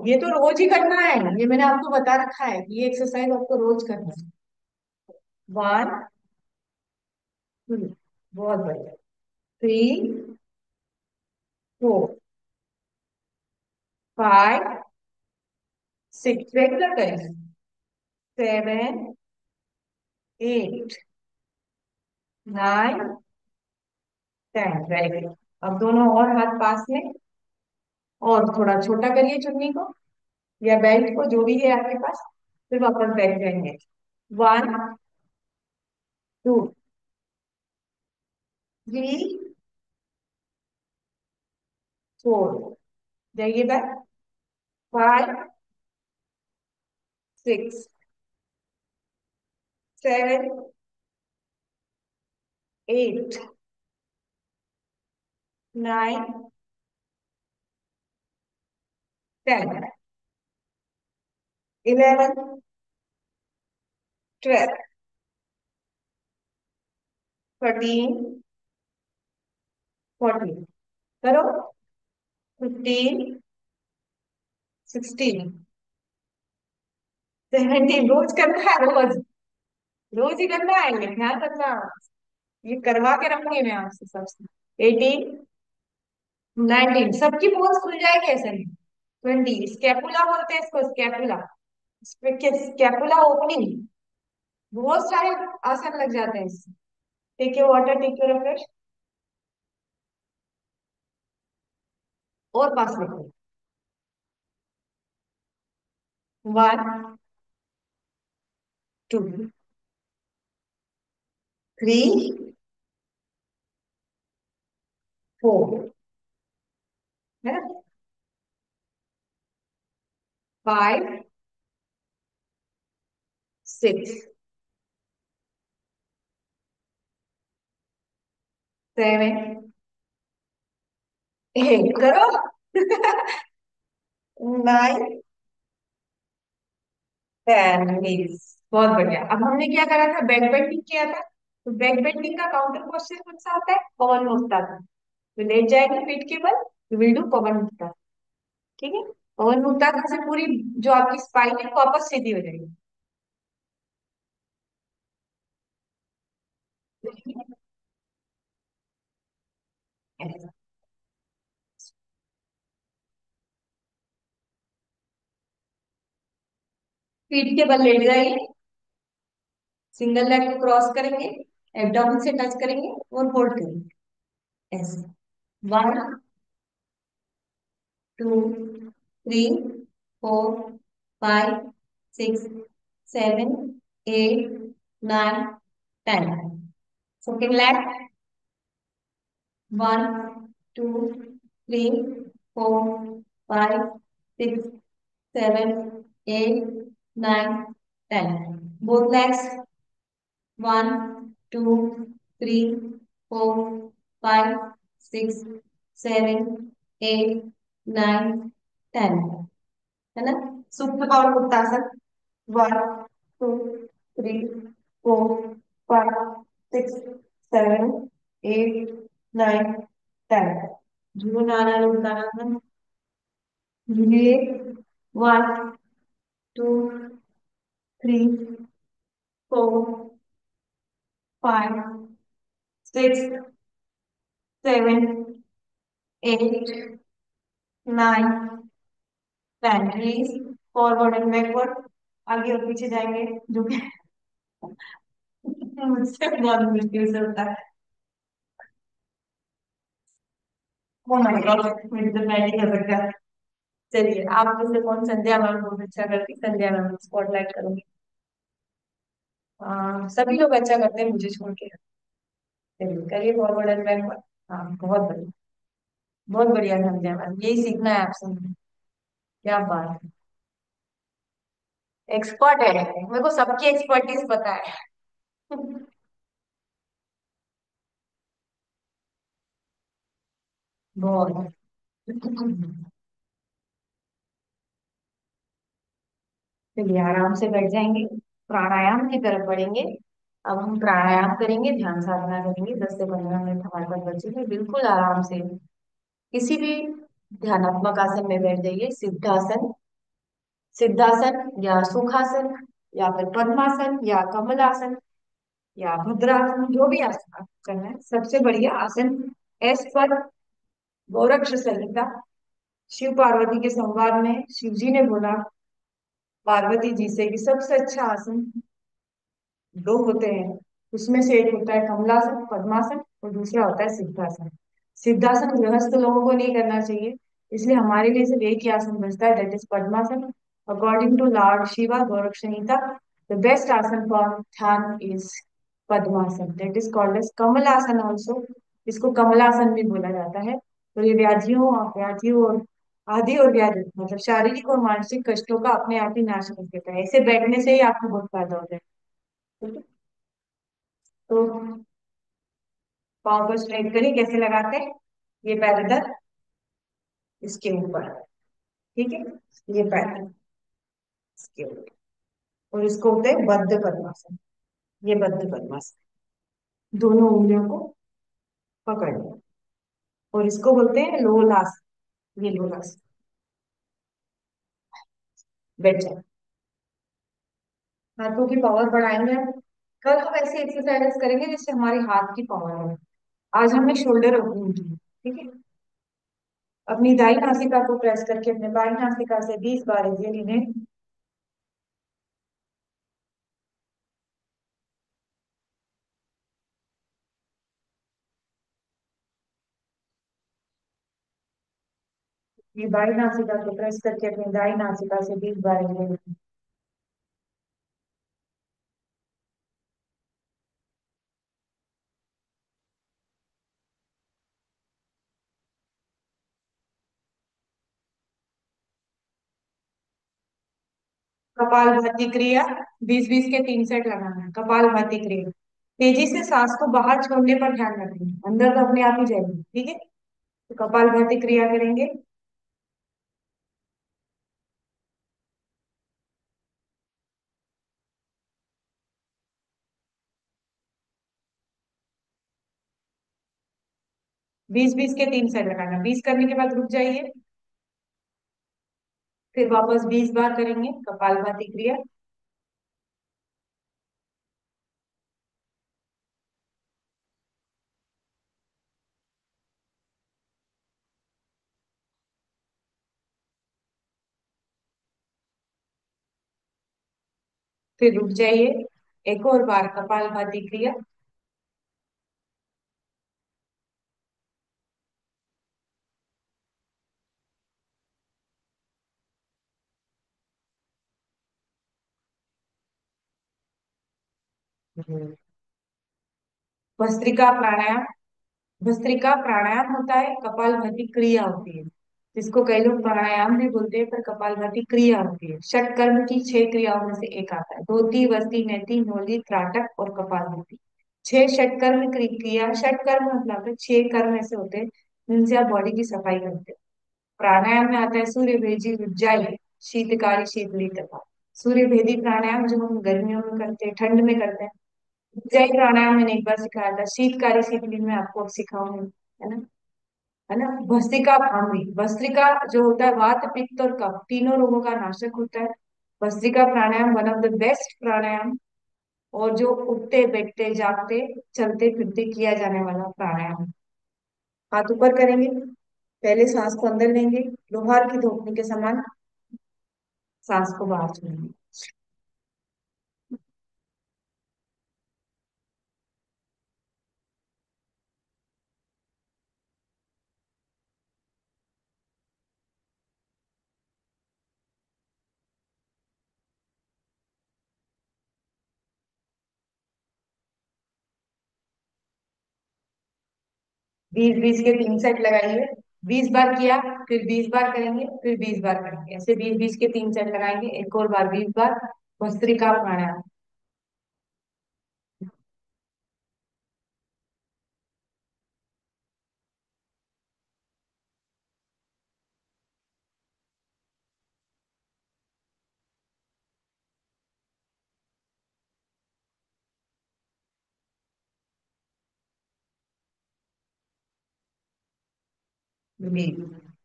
ये तो रोज ही करना है, ये मैंने आपको बता रखा है कि ये एक्सरसाइज आपको रोज करना है। 1, 2, बहुत बढ़िया। 3, 4, 5, 6, रेगुलर करेंगे। 7, 8, 9, 10। Very good. अब दोनों और हाथ पास में, और थोड़ा छोटा करिए चुन्नी को या बेल्ट को, जो भी है आपके पास। फिर वापस बैठ जाएंगे। 1, 2, 3, 4, जाइए बैक। 5, 6, 7, 8, 9, 10, 11, 12, 13, 14। करो। 15, 16, 17। रोज करना है, रोज। रोज ही करना है, ये ध्यान रखना। ये करवा के रखूंगी मैं आपसे सबसे। 18, 19। सबकी पोज खुल जाएगी ऐसे में। 20, स्कैपुला बोलते हैं इसको, स्कैपुला। Scapula opening. बहुत सारे आसन लग जाते हैं इससे। Take your water, take your refresh. और पास रखो। 1, 2, 3, 4, है ना। 5, 6, 7, 8। करो। 9, 10। बहुत बढ़िया। अब हमने क्या करा था? बैक बेंडिंग किया था। तो बैक बेंडिंग का काउंटर क्वेश्चन कौन सा होता है? पवन मुक्ता। तो लेट जाएंगे पीठ के बल, विल डू पवन मुक्ता। ठीक है। पवन मुक्ता से पूरी जो आपकी स्पाइन है वापस सीधी हो जाएगी। ऐसा। पीठ के बल लेट जाइए, सिंगल लेग को क्रॉस करेंगे, एब्डोमेन से टच करेंगे और होल्ड करेंगे ऐसे। 1 2 3 4 5 6 7 8 9 10। Second leg, 1 2 3 4 5 6 7 8 9 10। Both legs, 1 2 3 4 5 6 7 8 9 10। है ना? सुप्त और उत्तासन, 1 2 3 4 5 6 7 8 9 10। झूलो नाना लुटाना, झूलिए। 1 2 3 4 5 6 7 8 9 10। रिलीज, फॉरवर्ड एंड बैकवर्ड, आगे और पीछे जाएंगे, जो कि मुझसे बहुत मुश्किल से होता है। ओ माय गॉड, मेरी तो मैं नहीं कर सकता। चलिए, आप में से कौन संध्या मैम बहुत अच्छा करती, संध्या मैम स्पॉटलाइट करूंगी। सभी लोग अच्छा करते हैं मुझे छोड़ के। चलिए करिए फॉरवर्ड एंड बैकवर्ड। हाँ बहुत बढ़िया, बहुत बढ़िया संध्या मैम, यही सीखना है आपसे मुझे। क्या बात है, एक्सपर्ट है, मेरे को सबकी एक्सपर्टीज पता है। बहुत। चलिए आराम से बैठ जाएंगे, प्राणायाम की तरफ बढ़ेंगे। अब हम प्राणायाम करेंगे, ध्यान साधना करेंगे, 10 से 15 मिनट हमारे पास बचेंगे, बिल्कुल आराम से किसी भी ध्यानात्मक आसन में बैठ जाइए। सिद्धासन, सिद्धासन या सुखासन, या फिर पद्मासन या कमलासन या भद्रासन, जो भी आसन आप करना है, सबसे बढ़िया आसन एस पर गोरक्ष संहिता, शिव पार्वती के संवाद में शिव जी ने बोला पार्वती जी से कि सबसे अच्छा आसन दो होते हैं, उसमें से एक होता है कमलासन पद्मासन और दूसरा होता है सिद्धासन। सिद्धासन गृहस्थ लोगों को नहीं करना चाहिए, इसलिए हमारे लिए सिर्फ एक ही आसन बचता है, that is Padmasana. According to lord Shiva Gorakh Samhita, the best asana for dhyana is Padmasana, that is called as Kamalasana also. इसको कमलासन भी बोला जाता है। तो ये व्याधियों और आदि और व्याधि मतलब शारीरिक और मानसिक कष्टों का अपने आप ही नाश कर देता है, ऐसे बैठने से ही आपको बहुत फायदा हो जाए। ठीक है? तो पाँव को स्ट्रेट करिए, कैसे लगाते हैं, ये पैर इधर, इसके ऊपर, ठीक है, ये पैर इसके ऊपर, और इसको होते हैं बद्ध पद्मासन। ये बद्ध पद्मासन, दोनों उंगलियों को पकड़ लो, और इसको बोलते हैं लोलासन, ये लोलासन। बैठ जाए, हाथों की पावर बढ़ाएंगे हम। कल हम ऐसी एक्सरसाइज करेंगे जिससे हमारी हाथ की पावर है। आज हमने शोल्डर ओपनिंग की, ठीक है। अपनी दाई नासिका को प्रेस करके अपने बाई नासिका से 20 बार एक्सेल इन्हें, 20 बार एक्सेल। कपालभाति क्रिया, 20-20 के 3 सेट लगाना है। कपालभाति क्रिया, तेजी से सांस को बाहर छोड़ने पर ध्यान रखें, अंदर तो अपने आप ही जाएगी, ठीक है। तो कपालभाति क्रिया करेंगे। 20-20 के 3 सेट लगाना, 20 करने के बाद रुक जाइए, फिर वापस 20 बार करेंगे कपालभाति क्रिया। फिर रुक जाइए, एक और बार कपालभाति क्रिया। भस्त्रिका प्राणायाम। भस्त्रिका प्राणायाम होता है, कपालभाति क्रिया होती है। जिसको कई लोग प्राणायाम भी बोलते हैं, पर कपालभाति क्रिया होती है। षट कर्म की 6 क्रियाओं में से एक आता है। धोती, वस्ती, नैति, नोली, त्राटक और कपालभाति। 6 षटकर्म क्रिया। षटकर्म मतलब 6 कर्म ऐसे होते हैं जिनसे आप बॉडी की सफाई करते हैं। प्राणायाम में आता है सूर्य भेदी, उज्जाई, शीतकारी, शीतली तथा। सूर्य भेदी प्राणायाम जो हम गर्मियों में करते हैं, ठंड में करते हैं। उज्जाई प्राणायाम मैंने एक बार सिखाया था, शीतकारी शीतली में आपको अब सिखाऊंगी, है ना। है ना। भस्त्रिका भ्रामरी। भस्त्रिका जो होता है वात, पित्त और कफ तीनों रोगों का नाशक होता है। भस्त्रिका प्राणायाम वन ऑफ द बेस्ट प्राणायाम, और जो उठते बैठते जागते चलते फिरते किया जाने वाला प्राणायाम। हाथ ऊपर करेंगे, पहले सांस को अंदर लेंगे, लोहार की धोपनी के समान सांस को बाहर छोड़ेंगे। 20-20 के 3 सेट लगाइए। 20 बार किया, फिर 20 बार करेंगे, फिर 20 बार करेंगे, ऐसे 20-20 के 3 सेट लगाएंगे, एक और बार 20 बार। भस्त्रिका प्राणायाम।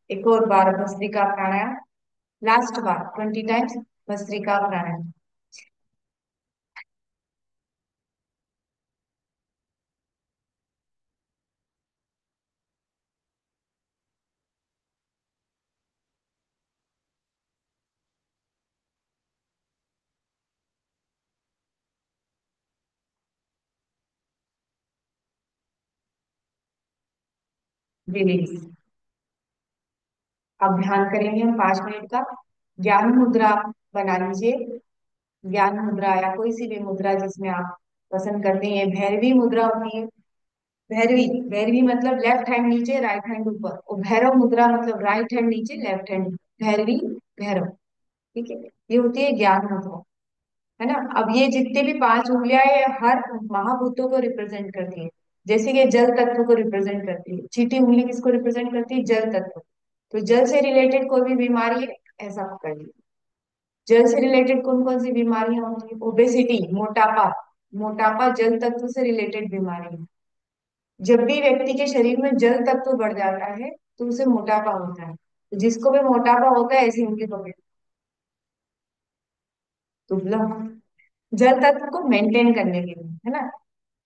एक और बार भस्त्रिका प्राणायाम, लास्ट बार 20 टाइम्स भस्त्रिका प्राणायाम। रिलीज। अब ध्यान करेंगे हम 5 मिनट का। ज्ञान मुद्रा बना लीजिए। ज्ञान मुद्रा या कोई सी भी मुद्रा जिसमें आप पसंद करते हैं, भैरवी मुद्रा होती है। भैरवी, भैरवी मतलब लेफ्ट हैंड नीचे राइट हैंड ऊपर, और भैरव मुद्रा मतलब राइट हैंड नीचे लेफ्ट हैंड। भैरवी, भैरव। ठीक है। ये होती है ज्ञान मुद्रा, है ना। अब ये जितने भी 5 उंगलियां हैं, ये हर महाभूतों को रिप्रेजेंट करती है। जैसे कि जल तत्व को रिप्रेजेंट करती है, चीटी उंगली किसको रिप्रेजेंट करती है, जल तत्व। तो जल से रिलेटेड कोई भी बीमारी है, ऐसा पकड़िए। जल से रिलेटेड कौन कौन सी बीमारियां होती है, ओबेसिटी, मोटापा। मोटापा जल तत्व से रिलेटेड बीमारी है। जब भी व्यक्ति के शरीर में जल तत्व बढ़ जाता है, तो उसे मोटापा होता है। तो जिसको भी मोटापा होता है, ऐसी उंगली पकड़, दुबला। जल तत्व को मेंटेन करने के लिए, है ना।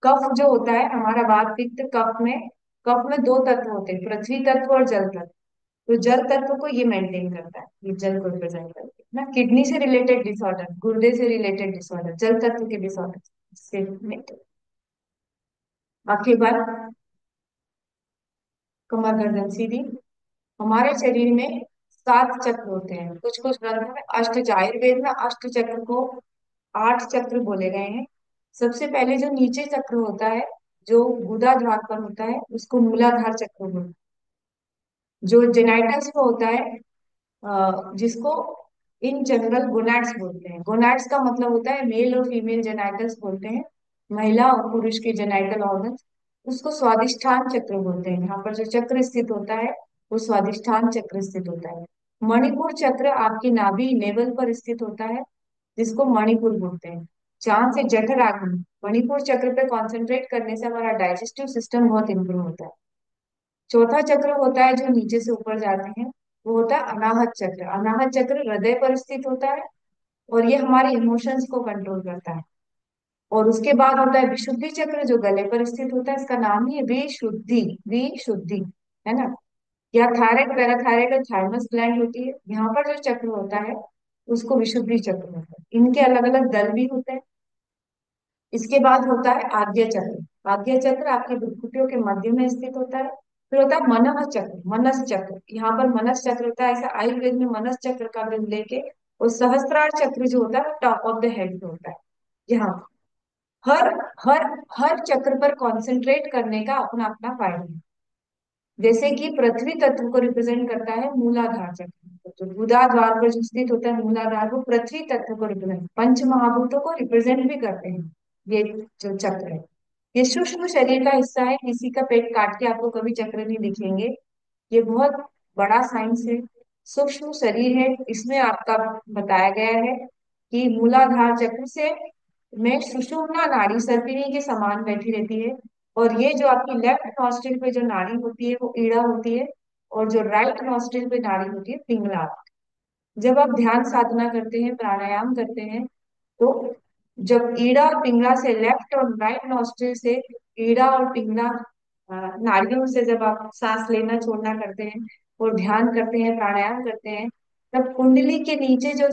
कफ जो होता है हमारा, वात पित्त कफ में, कफ में 2 तत्व होते हैं, पृथ्वी तत्व और जल तत्व। तो जल तत्व को ये मेंटेन करता है, ये जल को रिप्रेजेंट करते हैं ना। किडनी से रिलेटेड डिसऑर्डर, गुर्दे से रिलेटेड डिसऑर्डर, जल तत्व के डिसऑर्डर से maintain। आखिर बार कमर गर्दन सीधी। हमारे शरीर में 7 चक्र होते हैं, कुछ कुछ ग्रंथों में आयुर्वेद में अष्ट चक्र को 8 चक्र बोले गए हैं। सबसे पहले जो नीचे चक्र होता है, जो गुदाद्वार पर होता है, उसको मूलाधार चक्र बोलते हैं। जो जेनाइटस को होता है, जिसको इन जनरल गोनैड्स बोलते हैं। गोनैड्स का मतलब होता है मेल और फीमेल जेनाइटल्स बोलते हैं, महिला और पुरुष के जेनाइटल ऑर्गन। उसको स्वादिष्ठान चक्र बोलते हैं। यहाँ पर जो चक्र स्थित होता है, वो स्वादिष्ठान चक्र स्थित होता है। मणिपुर चक्र आपकी नाभि लेवल पर स्थित होता है, जिसको मणिपुर बोलते हैं। चांद से जठर आग्नेय, मणिपुर चक्र पे कॉन्सेंट्रेट करने से हमारा डाइजेस्टिव सिस्टम बहुत इंप्रूव होता है। चौथा चक्र होता है जो नीचे से ऊपर जाते हैं, वो होता है अनाहत चक्र। अनाहत चक्र हृदय पर स्थित होता है, और ये हमारे इमोशंस को कंट्रोल करता है। और उसके बाद होता है विशुद्धि चक्र, जो गले पर स्थित होता है। इसका नाम ही है विशुद्धि, विशुद्धि, है ना। या थायराइड पैराथायराइड और थायमस ग्लैंड होती है। यहाँ पर जो चक्र होता है, उसको विशुद्धि चक्र होता है। इनके अलग अलग दल भी होते हैं। इसके बाद होता है आज्ञा चक्र। आज्ञा चक्र आपके भ्रुकुटियों के मध्य में स्थित होता है। फिर होता है मनः चक्र, मनस चक्र। यहाँ पर मनस चक्र होता है, ऐसा आयुर्वेद में मनस चक्र का भी लेके। और सहस्त्रार चक्र जो होता है टॉप ऑफ द हेड पे होता है। यहाँ हर हर हर चक्र पर कंसंट्रेट करने का अपना अपना फायदा है। जैसे कि पृथ्वी तत्व को रिप्रेजेंट करता है मूलाधार चक्र, तो गुदाद्वार पर जो स्थित होता है मूलाधार, वो पृथ्वी तत्व को रिप्रेजेंट, पंच महाभूतों को रिप्रेजेंट भी करते हैं ये जो चक्र है। ये सूक्ष्म शरीर का हिस्सा है, किसी का पेट काट के आपको कभी चक्र नहीं दिखेंगे। ये बहुत बड़ा साइंस है, सूक्ष्म शरीर है। इसमें आपका बताया गया है कि मूलाधार चक्र से में सुषुम्ना नाड़ी सर्पिणी के समान बैठी रहती है। और ये जो आपकी लेफ्ट नॉस्ट्रिल पे जो नाड़ी होती है वो ईड़ा होती है। और जो राइट नॉस्ट्रिल पे नाड़ी होती है पिंगला। जब आप ध्यान साधना करते हैं, प्राणायाम करते हैं, तो जब ईड़ा और पिंगला से, लेफ्ट और राइट नॉस्ट्रिल से ईड़ा और पिंगला नाड़ियों से जब आप सांस लेना छोड़ना करते हैं और ध्यान करते हैं, प्राणायाम करते हैं, तब कुंडली के नीचे जो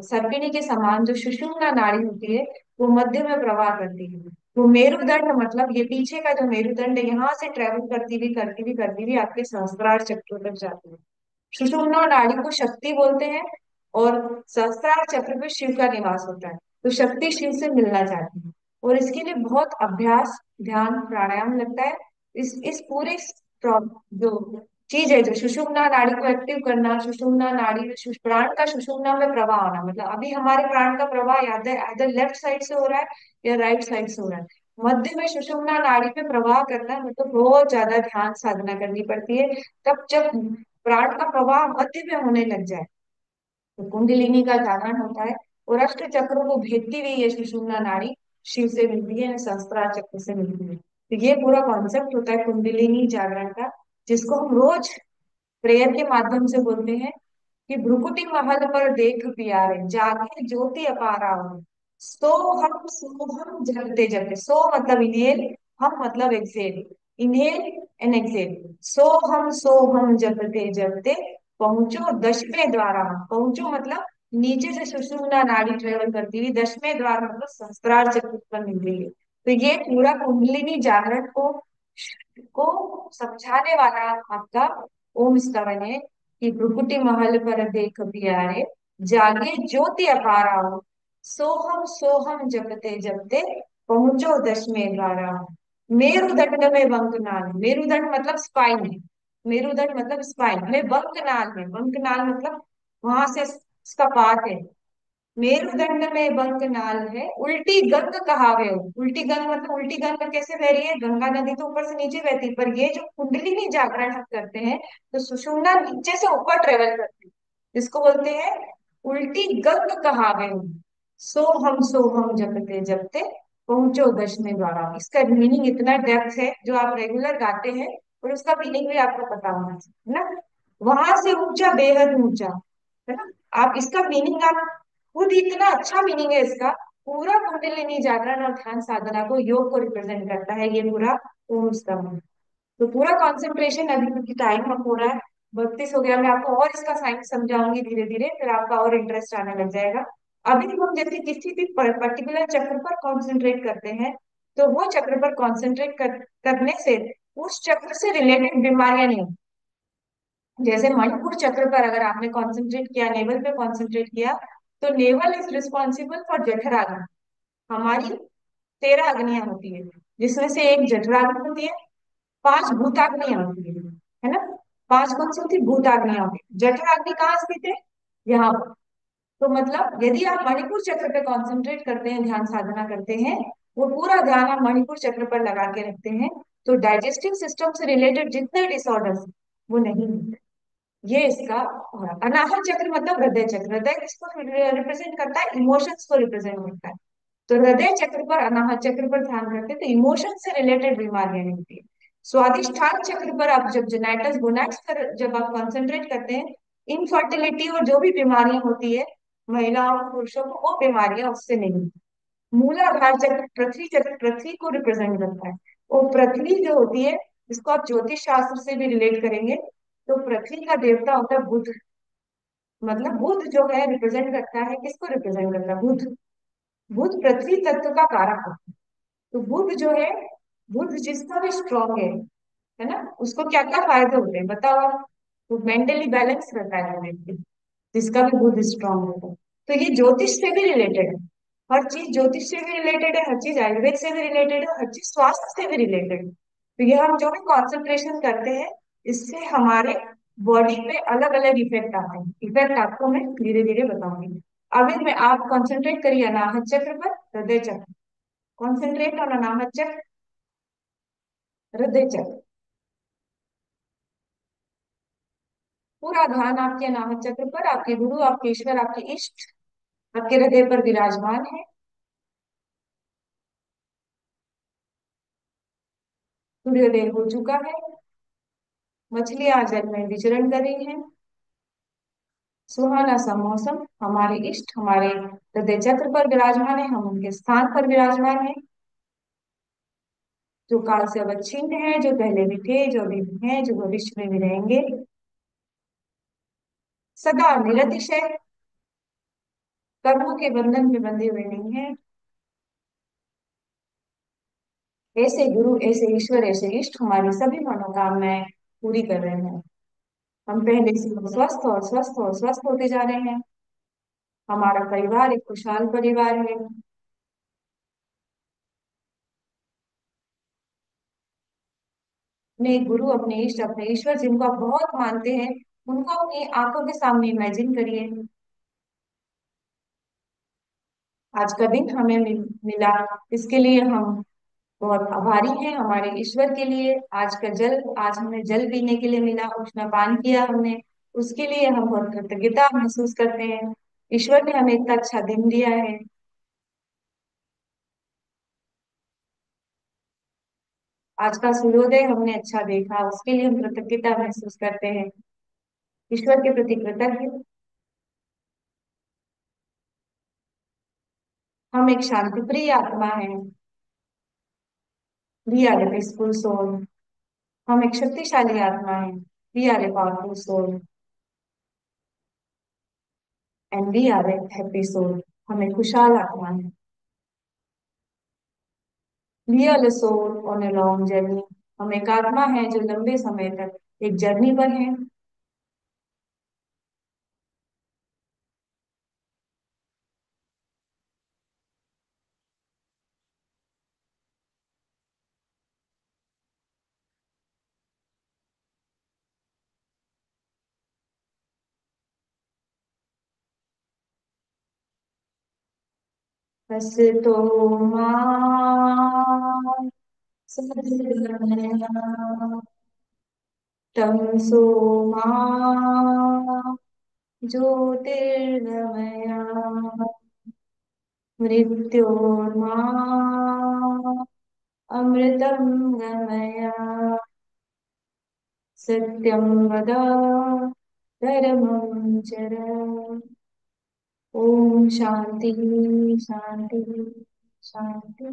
सर्पिणी के समान जो सुषुम्ना नाड़ी होती है वो मध्य में प्रवाह करती है। वो मेरुदंड, मतलब ये पीछे का जो मेरुदंड है, यहाँ से ट्रेवल करती हुई करती हुई करती हुई आपके सहस्त्रार चक्र तक जाती है। सुषुम्ना नाड़ी को शक्ति बोलते हैं। और सहस्त्रार चक्र पे शिव का निवास होता है। तो शक्ति शिव से मिलना चाहती है। और इसके लिए बहुत अभ्यास, ध्यान, प्राणायाम लगता है। इस पूरे जो चीज है, जो सुषुम्ना नाड़ी को एक्टिव करना, सुषुम्ना नाड़ी में प्राण का सुषुम्ना में प्रवाह होना, मतलब अभी हमारे प्राण का प्रवाह इधर लेफ्ट साइड से हो रहा है या राइट साइड से हो रहा है। मध्य में सुषुम्ना नाड़ी पे प्रवाह करना है, मतलब बहुत ज्यादा ध्यान साधना करनी पड़ती है। तब जब प्राण का प्रवाह मध्य में होने लग जाए तो कुंडलिनी का जागरण होता है। और अष्ट चक्रों को भेदती हुई ये सुषुम्ना नाड़ी शिव से मिलती है, सहस्त्रार चक्र से मिलती है। तो ये पूरा कॉन्सेप्ट होता है कुंडलिनी जागरण का, जिसको हम रोज प्रेयर के माध्यम से बोलते हैं कि भ्रुकुटी महल पर देख पियारे, जागे ज्योति अपारा हो। सो हम जगते जगते। सो मतलब इनहेल, हम मतलब exhale. Inhale and exhale. So हम जगते जगते पहुंचो दशवें द्वारा। पहुंचो मतलब नीचे से सुषुम्ना नाड़ी ट्रेवल करती हुई दशवें द्वार मतलब सहस्त्रार चक्र पर मिल रही है। तो ये पूरा कुंडलिनी जागरण को समझाने वाला आपका ओम स्तवन है कि भ्रुकुटी महल पर देख पियारे, जागे ज्योति अपारा हो। सोहम जपते जपते पहुंचो दशमें द्वारा। मेरुदंड में वंकनाल। मेरुदंड मतलब स्पाइन है। मेरुदंड मतलब स्पाइन में वंकनाल है। वंकनाल मतलब वहां से इसका पार्ट है। मेरुदंड में बंक नाल है, उल्टी गंग कहावे हो। उल्टी गंग मतलब उल्टी गंग कैसे बह रही है? गंगा नदी तो ऊपर से नीचे बहती है, पर ये जो कुंडलिनी जागरण हम करते हैं तो सुषुम्ना नीचे से ऊपर ट्रेवल करती है, जिसको बोलते हैं उल्टी गंग कहावे हो। सो हम जपते जपते पहुंचो दशमें द्वारा। इसका मीनिंग इतना डेप्थ है जो आप रेगुलर गाते हैं, और उसका मीनिंग भी आपको पता होना चाहिए ना। वहां से ऊंचा बेहद ऊंचा, है ना। आप इसका मीनिंग आप खुद, इतना अच्छा मीनिंग है इसका। पूरा कुंडलिनी जागरण और ध्यान साधना को, योग को रिप्रेजेंट करता है ये पूरा ओम स्तंभ। तो पूरा कंसंट्रेशन अभी, क्योंकि टाइम अब हो रहा है, 32 हो गया, मैं आपको और इसका साइंस समझाऊंगी धीरे धीरे, फिर आपका और इंटरेस्ट आने लग जाएगा। अभी हम जैसे किसी भी पर्टिकुलर चक्र पर कंसंट्रेट करते हैं, तो वो चक्र पर कंसंट्रेट करने से उस चक्र से रिलेटेड बीमारियां नहीं होती। जैसे मणिपुर चक्र पर अगर आपने कंसंट्रेट किया, नेवल पे कंसंट्रेट किया, तो नेवल इज रिस्पॉन्सिबल फॉर जठराग्नि। हमारी 13 अग्नियां होती है, जिसमें से एक जठराग्नि होती है, 5 भूताग्नियां होती है ना। 5 कौन सी होती है? भूताग्नियां होती है। जठराग्नि कहाँ स्थित है? यहाँ पर। तो मतलब यदि आप मणिपुर चक्र पे कंसंट्रेट करते हैं, ध्यान साधना करते हैं, वो पूरा ध्यान आप मणिपुर चक्र पर लगा के रखते हैं, तो डाइजेस्टिव सिस्टम से रिलेटेड जितने डिसऑर्डर्स वो नहीं होते। ये इसका अनाहत चक्र मतलब हृदय चक्र। हृदय किसको रिप्रेजेंट करता है? इमोशंस को रिप्रेजेंट करता है। तो हृदय चक्र पर, अनाहत चक्र पर ध्यान रखते हैं तो इमोशन से रिलेटेड बीमारियां नहीं होती है। स्वादिष्ठान चक्र पर आप जब जेनाइटस गोनाड्स पर जब आप कंसंट्रेट करते हैं, इनफर्टिलिटी और जो भी बीमारियां होती है महिलाओं पुरुषों को, वो बीमारियां उससे नहीं होती। मूलाधार चक्र, पृथ्वी चक्र, पृथ्वी को रिप्रेजेंट करता है। और पृथ्वी जो होती है, इसको आप ज्योतिष शास्त्र से भी रिलेट करेंगे, तो पृथ्वी का देवता होता है बुध। मतलब बुध जो है रिप्रेजेंट करता है, किसको रिप्रेजेंट करता है? बुध। बुध पृथ्वी तत्व का कारक होता है। तो बुध जो है, बुध जिसका भी स्ट्रांग है ना, उसको क्या क्या फायदे होते हैं बताओ आप? वो मेंटली बैलेंस रहता है वो व्यक्ति, जिसका भी बुध स्ट्रांग होता है। तो ये ज्योतिष से भी रिलेटेड है। हर चीज ज्योतिष से भी रिलेटेड है, हर चीज आयुर्वेद से भी रिलेटेड है, हर चीज स्वास्थ्य से भी रिलेटेड है। तो ये हम जो भी कॉन्सेंट्रेशन करते हैं, इससे हमारे बॉडी पे अलग अलग इफेक्ट आते हैं। इफेक्ट आपको मैं धीरे धीरे बताऊंगी। अभी मैं, आप कंसंट्रेट करिए अनाहत चक्र पर, हृदय चक्र। कॉन्सेंट्रेट ऑन अनाहत चक्र, हृदय चक्र। पूरा ध्यान आपके अनाहत चक्र पर, आपके गुरु, आपके ईश्वर, आपके इष्ट आपके हृदय पर विराजमान है। सूर्योदय हो चुका है, मछलियां जल में विचरण कर रही हैं। सुहाना सा मौसम, हमारे इष्ट हमारे हृदय चक्र पर विराजमान है, हम उनके स्थान पर विराजमान है, जो काल से अवच्छिन्न है, जो पहले भी थे, जो अभी भी हैं, जो भविष्य में भी रहेंगे। सदा निरतिशय, कर्मों के बंधन में बंधे हुए नहीं है। ऐसे गुरु, ऐसे ईश्वर, ऐसे इष्ट हमारी सभी मनोकामनाएं पूरी कर रहे हैं। हम पहले से स्वस्थ और स्वस्थ और स्वस्थ होते जा रहे हैं। हमारा परिवार एक खुशहाल परिवार है। अपने गुरु, अपने इष्ट, अपने ईश्वर जिनको आप बहुत मानते हैं, उनको अपनी आंखों के सामने इमेजिन करिए। आज का दिन हमें मिला, इसके लिए हम बहुत आभारी हैं हमारे ईश्वर के लिए। आज का जल, आज हमें जल पीने के लिए मिला, उष्ण पान किया हमने, उसके लिए हम बहुत कृतज्ञता महसूस करते हैं। ईश्वर ने हमें इतना अच्छा दिन दिया है। आज का सूर्योदय हमने अच्छा देखा, उसके लिए हम कृतज्ञता महसूस करते हैं, ईश्वर के प्रति कृतज्ञ। हम एक शांति प्रिय आत्मा है। We are a peaceful soul. हम एक शक्तिशाली आत्मा है। We are a powerful soul and we are a happy soul. हम एक खुशहाल आत्मा है। We are a soul on a long journey. हम एक आत्मा है जो लंबे समय तक एक जर्नी पर है। बस तो माँ सदगमया तमसो माँ ज्योतिर्गमया मृत्योर्मा अमृतं गमय सत्यं वद धर्मं चर। ओम शांति शांति शांति।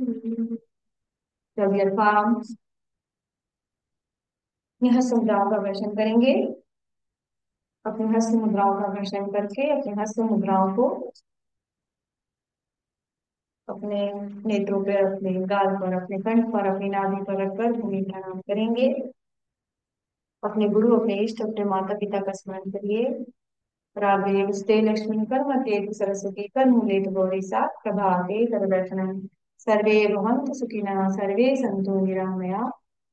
रवि अल्फाम अपनी हस्त मुद्राओं का दर्शन करेंगे। अपनी हस्त मुद्राओं का दर्शन करके अपनी हस्त मुद्राओं को अपने नेत्रों पर, अपने गाल पर, अपने कंठ पर, अपनी नाभि पर रखकर भूमि प्रणाम करेंगे। अपने गुरु, अपने इष्ट, अपने माता पिता का स्मरण करिए। राधे स्ते लक्ष्मी कर्मते सरस्वती कर्मुलेत गौरी सा प्रभाते तदर्शनम्। सर्वे भवन्तु सुखिनः, सर्वे सन्तु निरामया,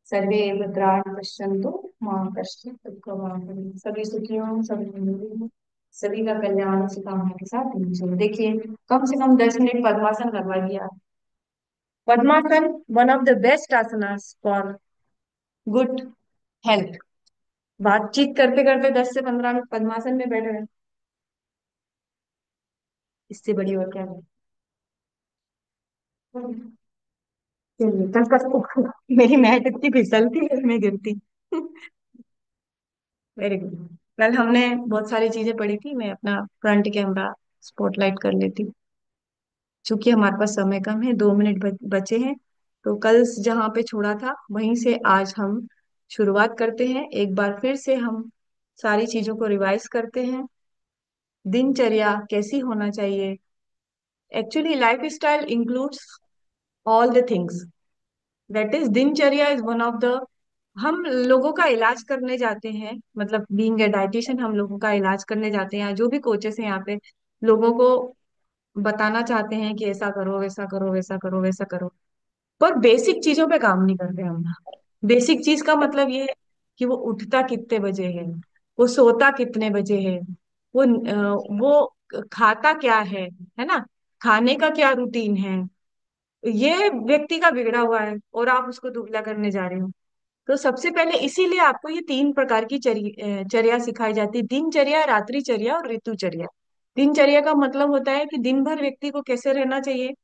सर्वे भद्राणि पश्यन्तु मां कश्चित् दुःखभाग् भवेत्। सभी सुखी हों, सभी निरोगी हों, सभी का कल्याण इसी कामना के साथ लीजिए। देखिए, कम से कम 10 मिनट पद्मासन करवा दिया। Padmasana one of the best asanas for good health. बातचीत करते करते 10 से 15 मिनट पद्मासन में बैठे रहे, इससे बड़ी और क्या बात। चलिए, कल मेरी मैट इतनी फिसलती है, मैं गिरती। Very good. कल हमने बहुत सारी चीजें पढ़ी थी, मैं अपना फ्रंट कैमरा स्पॉटलाइट कर लेती हूँ। चूंकि हमारे पास समय कम है, 2 मिनट बचे हैं। तो कल जहाँ पे छोड़ा था वहीं से आज हम शुरुआत करते हैं। एक बार फिर से हम सारी चीजों को रिवाइज करते हैं। दिनचर्या कैसी होना चाहिए। Actually life style includes all the things, that is दिनचर्या इज वन ऑफ द। हम लोगों का इलाज करने जाते हैं, मतलब बीइंग ए डाइटिशियन हम लोगों का इलाज करने जाते हैं, जो भी कोचेस हैं यहाँ पे लोगों को बताना चाहते हैं कि ऐसा करो वैसा करो वैसा करो वैसा करो, पर बेसिक चीजों पे काम नहीं करते हम। बेसिक चीज का मतलब ये है कि वो उठता कितने बजे है, वो सोता कितने बजे है, वो खाता क्या है ना, खाने का क्या रूटीन है। ये व्यक्ति का बिगड़ा हुआ है और आप उसको दुबला करने जा रहे हो। तो सबसे पहले इसीलिए आपको ये तीन प्रकार की चर्या सिखाई जाती है: दिनचर्या, रात्रिचर्या और ऋतुचर्या। दिनचर्या का मतलब होता है कि दिन भर व्यक्ति को कैसे रहना चाहिए।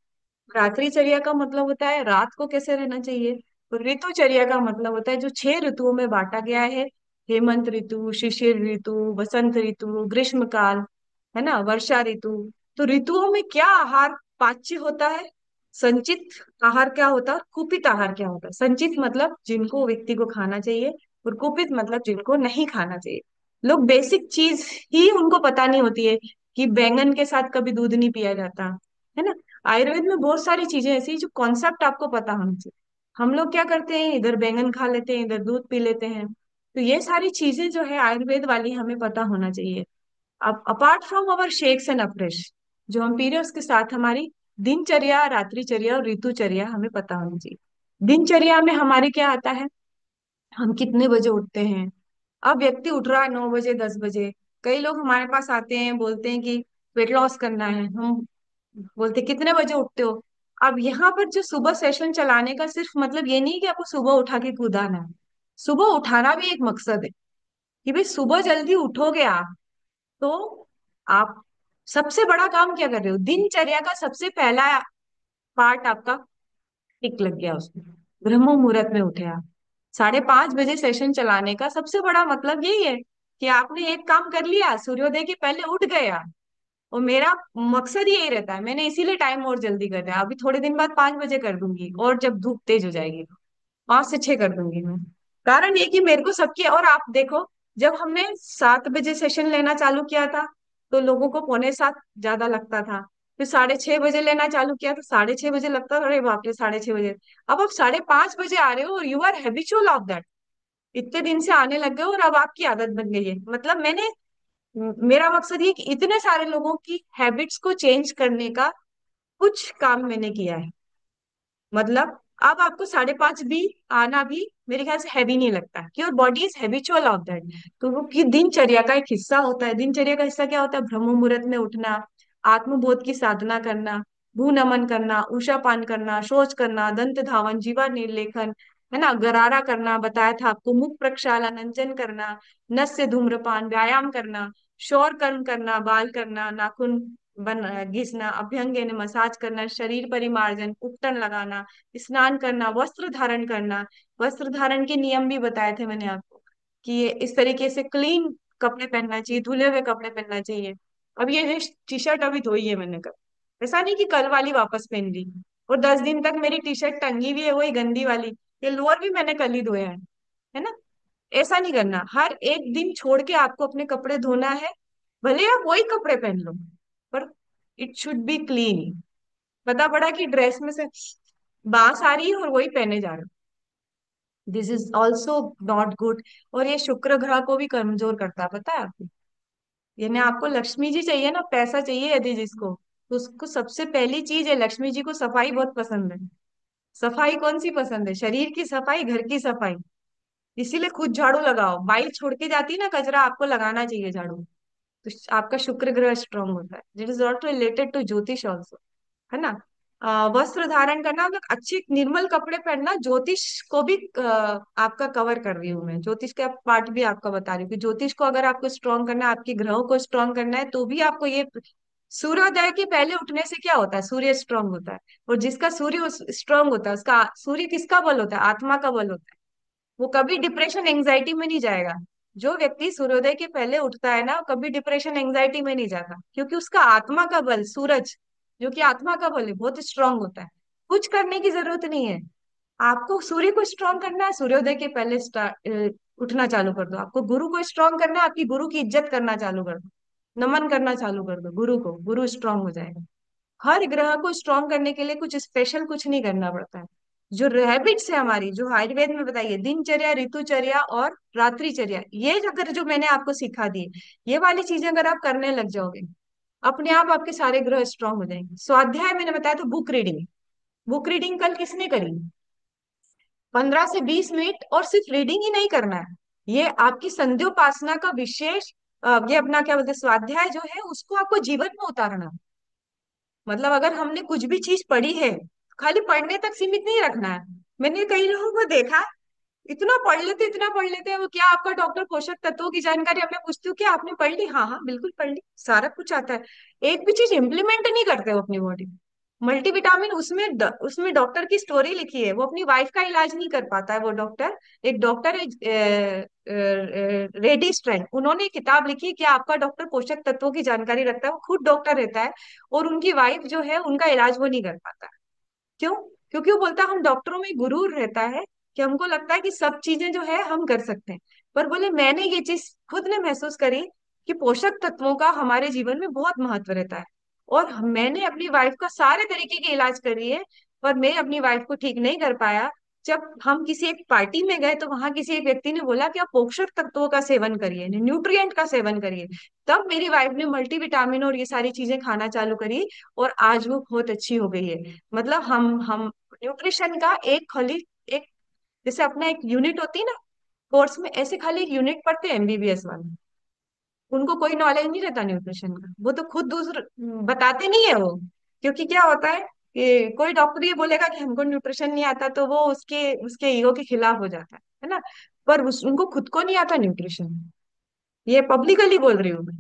रात्रिचर्या का मतलब होता है रात को कैसे रहना चाहिए। और ऋतुचर्या का मतलब होता है जो 6 ऋतुओं में बांटा गया है: हेमंत ऋतु, शिशिर ऋतु, वसंत ऋतु, ग्रीष्म काल, है ना, वर्षा ऋतु। तो ऋतुओं में क्या आहार पाच्य होता है, संचित आहार क्या होता है, कुपित आहार क्या होता है। संचित मतलब जिनको व्यक्ति को खाना चाहिए, और कुपित मतलब जिनको नहीं खाना चाहिए। लोग बेसिक चीज ही उनको पता नहीं होती है कि बैंगन के साथ कभी दूध नहीं पिया जाता, है ना। आयुर्वेद में बहुत सारी चीजें ऐसी हैं जो कॉन्सेप्ट आपको पता होना चाहिए। हम लोग क्या करते हैं, इधर बैंगन खा लेते हैं, इधर दूध पी लेते हैं। तो ये सारी चीजें जो है आयुर्वेद वाली हमें पता होना चाहिए। अब apart from our shakes and afresh, जो हम पीरियड्स के साथ हमारी दिनचर्या, रात्रिचर्या और ऋतुचर्या हमें पता होनी चाहिए। दिनचर्या में हमारे क्या आता है, हम कितने बजे उठते हैं। अब व्यक्ति उठ रहा है 9 बजे, 10 बजे। कई लोग हमारे पास आते हैं, बोलते हैं कि वेट लॉस करना है। हम बोलते कितने बजे उठते हो। अब यहाँ पर जो सुबह सेशन चलाने का सिर्फ मतलब ये नहीं कि आपको सुबह उठा के कूदाना है। सुबह उठाना भी एक मकसद है कि भाई सुबह जल्दी उठोगे आप, तो आप सबसे बड़ा काम क्या कर रहे हो, दिनचर्या का सबसे पहला पार्ट आपका टिक लग गया उसमें। ब्रह्म मुहूर्त में उठे आप। 5:30 बजे सेशन चलाने का सबसे बड़ा मतलब यही है कि आपने एक काम कर लिया, सूर्योदय के पहले उठ गए आप। और मेरा मकसद यही रहता है, मैंने इसीलिए टाइम और जल्दी कर दिया। अभी थोड़े दिन बाद 5 बजे कर दूंगी, और जब धूप तेज हो जाएगी 5 से 6 कर दूंगी मैं। कारण ये कि मेरे को सबकी, और आप देखो, जब हमने 7 बजे सेशन लेना चालू किया था तो लोगों को 6:45 ज्यादा लगता था। फिर 6:30 बजे लेना चालू किया तो 6:30 बजे लगता था, अरे बाप रे 6:30 बजे। अब आप 5:30 बजे आ रहे हो और you are habitual of that. इतने दिन से आने लग गए और अब आपकी आदत बन गई है। मतलब मेरा मकसद ये कि इतने सारे लोगों की हैबिट्स को चेंज करने का कुछ काम मैंने किया है। मतलब अब आपको 5:30 भी आना भी मेरे ख्याल से हैवी नहीं लगता कि your body is habitual of that. तो वो कि दिनचर्या का एक हिस्सा होता है। दिनचर्या का हिस्सा क्या होता है, ब्रह्म मुहूर्त में उठना, आत्मबोध की साधना करना, भू नमन करना, उषा पान करना, शौच करना, दंत धावन, जीवा निर्लेखन, है ना, गरारा करना बताया था आपको, मुख प्रक्षालन, अंजन करना, नस से धूम्रपान, व्यायाम करना, शौर कर्म करना, बाल करना, नाखून बन घिसना, अभ्यंगन मसाज करना, शरीर परिमार्जन, उपटन लगाना, स्नान करना, वस्त्र धारण करना। वस्त्र धारण के नियम भी बताए थे मैंने आपको कि ये इस तरीके से क्लीन कपड़े पहनना चाहिए, धुले हुए कपड़े पहनना चाहिए। अब ये टी शर्ट अभी धोई है मैंने कल, ऐसा नहीं कि कल वाली वापस पहन ली। और 10 दिन तक मेरी टी शर्ट टंगी हुई है वही गंदी वाली। ये लोअर भी मैंने कल ही धोया है ना। ऐसा नहीं करना, हर एक दिन छोड़ के आपको अपने कपड़े धोना है। भले आप वही कपड़े पहन लो, पर इट शुड बी क्लीन। पता पड़ा कि ड्रेस में से बांस आ रही है और वही पहने जा रहे हो, this is also not good. और ये शुक्र ग्रह को भी कमजोर करता है, पता है आपको। यानी आपको लक्ष्मी जी चाहिए ना, पैसा चाहिए यदि जिसको, तो उसको सबसे पहली चीज है, लक्ष्मी जी को सफाई बहुत पसंद है। सफाई कौन सी पसंद है, शरीर की सफाई, घर की सफाई। इसीलिए खुद झाड़ू लगाओ, बाई छोड़ के जाती है ना कचरा, आपको लगाना चाहिए झाड़ू। तो आपका शुक्र ग्रह स्ट्रांग होता है। It is not related to jyotish also, है ना। वस्त्र धारण करना मतलब अच्छे निर्मल कपड़े पहनना, ज्योतिष को भी आपका कवर कर रही हूँ मैं, ज्योतिष का पार्ट भी आपका बता रही हूँ कि ज्योतिष को अगर आपको स्ट्रांग करना है, आपके ग्रहों को स्ट्रांग करना है, तो भी आपको ये सूर्योदय के पहले उठने से क्या होता है, सूर्य स्ट्रांग होता है। और जिसका सूर्य स्ट्रांग होता है, उसका सूर्य किसका बल होता है, आत्मा का बल होता है। वो कभी डिप्रेशन एंजाइटी में नहीं जाएगा। जो व्यक्ति सूर्योदय के पहले उठता है ना, वो कभी डिप्रेशन एंजाइटी में नहीं जाता, क्योंकि उसका आत्मा का बल, सूरज जो कि आत्मा का बल है, बहुत स्ट्रांग होता है। कुछ करने की जरूरत नहीं है। आपको सूर्य को स्ट्रांग करना है, सूर्योदय के पहले उठना चालू कर दो। आपको गुरु को स्ट्रांग करना है, आपकी गुरु की इज्जत करना चालू कर दो। नमन करना चालू कर दो गुरु को, गुरु स्ट्रांग हो जाएगा। हर ग्रह को स्ट्रांग करने के लिए कुछ स्पेशल कुछ नहीं करना पड़ता है। जो हैबिट्स है हमारी, जो आयुर्वेद में बताइए, दिनचर्या, ऋतुचर्या और रात्रिचर्या, ये अगर जो मैंने आपको सिखा दी, ये वाली चीजें अगर आप करने लग जाओगे, अपने आप आपके सारे ग्रह स्ट्रांग हो जाएंगे। स्वाध्याय मैंने बताया तो बुक रीडिंग, बुक रीडिंग कल किसने करी? 15 से 20 मिनट, और सिर्फ रीडिंग ही नहीं करना है, ये आपकी संध्योपासना का विशेष ये अपना क्या बोलते हैं, स्वाध्याय जो है उसको आपको जीवन में उतारना है। मतलब अगर हमने कुछ भी चीज पढ़ी है, खाली पढ़ने तक सीमित नहीं रखना है। मैंने कई लोगों को देखा, इतना पढ़ लेते, इतना पढ़ लेते हैं वो, क्या आपका डॉक्टर पोषक तत्वों की जानकारी, अब मैं पूछती हूँ क्या आपने पढ़ ली? हाँ हाँ बिल्कुल पढ़ ली, सारा कुछ आता है। एक भी चीज इम्प्लीमेंट नहीं करते वो अपनी बॉडी। मल्टीविटामिन, उसमें डॉक्टर की स्टोरी लिखी है, वो अपनी वाइफ का इलाज नहीं कर पाता है वो डॉक्टर। एक डॉक्टर है रेडी स्ट्रैंड, उन्होंने एक किताब लिखी है कि आपका डॉक्टर पोषक तत्वों की जानकारी रखता है, वो खुद डॉक्टर रहता है, और उनकी वाइफ जो है उनका इलाज वो नहीं कर पाता। क्यों? क्योंकि वो बोलता है हम डॉक्टरों में गुरूर रहता है कि हमको लगता है कि सब चीजें जो है हम कर सकते हैं। पर बोले मैंने ये चीज खुद ने महसूस करी कि पोषक तत्वों का हमारे जीवन में बहुत महत्व रहता है। और मैंने अपनी वाइफ का सारे तरीके की इलाज करी है, पर मैं अपनी वाइफ को ठीक नहीं कर पाया। जब हम किसी एक पार्टी में गए तो वहां किसी एक व्यक्ति ने बोला कि आप पोषक तत्वों का सेवन करिए, न्यूट्रिएंट का सेवन करिए। तब मेरी वाइफ ने मल्टीविटामिन और ये सारी चीजें खाना चालू करी, और आज वो बहुत अच्छी हो गई है। मतलब हम न्यूट्रिशन का एक खाली एक, जैसे अपना एक यूनिट होती है ना कोर्स में, ऐसे खाली एक यूनिट पढ़ते हैं एमबीबीएस वाले, उनको कोई नॉलेज नहीं रहता न्यूट्रिशन का, वो तो खुद दूसरे बताते नहीं है वो। क्योंकि क्या होता है कि कोई डॉक्टर ये बोलेगा कि हमको न्यूट्रिशन नहीं आता, तो वो उसके उसके ईगो के खिलाफ हो जाता है ना। पर उनको खुद को नहीं आता न्यूट्रिशन, ये पब्लिकली बोल रही हूँ मैं।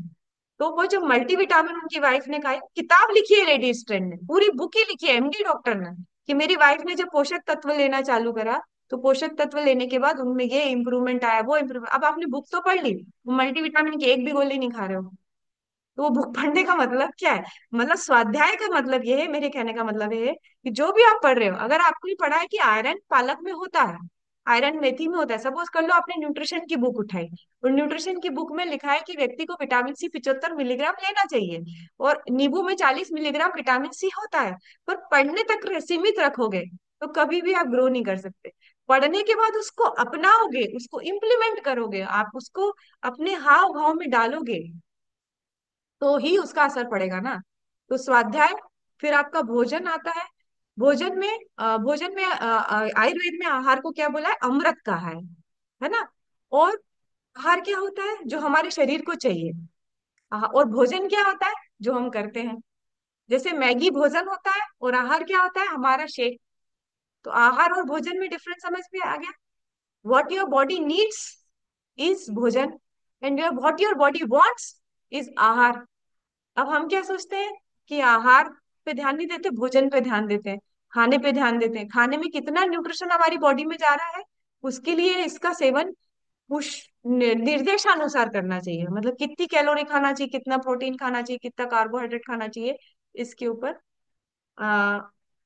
तो वो जो मल्टीविटामिन उनकी वाइफ ने खाई, किताब लिखी है लेडी स्ट्रैंड ने, पूरी बुक ही लिखी है एमडी डॉक्टर ने, कि मेरी वाइफ ने जब पोषक तत्व लेना चालू करा, तो पोषक तत्व लेने के बाद उनमें ये इंप्रूवमेंट आया, वो इंप्रूवमेंट। अब आपने बुक तो पढ़ ली, मल्टीविटामिन की एक भी गोली नहीं खा रहे हो, तो वो बुक पढ़ने का मतलब क्या है? मतलब स्वाध्याय का मतलब ये है, मेरे कहने का मतलब ये है कि जो भी आप पढ़ रहे हो, अगर आपको ये पढ़ा है कि आयरन पालक में होता है, आयरन मेथी में होता है, सपोज कर लो आपने न्यूट्रिशन की बुक उठाई, और न्यूट्रिशन की बुक में लिखा है कि व्यक्ति को विटामिन सी 75 मिलीग्राम लेना चाहिए, और नींबू में 40 मिलीग्राम विटामिन सी होता है, पर पढ़ने तक सीमित रखोगे तो कभी भी आप ग्रो नहीं कर सकते। पढ़ने के बाद उसको अपनाओगे, उसको इम्प्लीमेंट करोगे, आप उसको अपने हाव भाव में डालोगे, तो ही उसका असर पड़ेगा ना। तो स्वाध्याय, फिर आपका भोजन आता है। भोजन में आयुर्वेद में आहार को क्या बोला है? अमृत कहा है ना। और आहार क्या होता है? जो हमारे शरीर को चाहिए। और भोजन क्या होता है? जो हम करते हैं। जैसे मैगी भोजन होता है, और आहार क्या होता है? हमारा शेक। तो आहार और भोजन में डिफरेंस समझ में आ गया। What your body needs is bhojan, and what your body wants is aahar. अब हम क्या सोचते हैं कि आहार पे ध्यान नहीं देते, भोजन पे ध्यान देते हैं, खाने पे ध्यान देते हैं, खाने में कितना न्यूट्रिशन हमारी बॉडी में जा रहा है, उसके लिए इसका सेवन उस निर्देशानुसार करना चाहिए। मतलब कितनी कैलोरी खाना चाहिए, कितना प्रोटीन खाना चाहिए, कितना कार्बोहाइड्रेट खाना चाहिए, इसके ऊपर आ,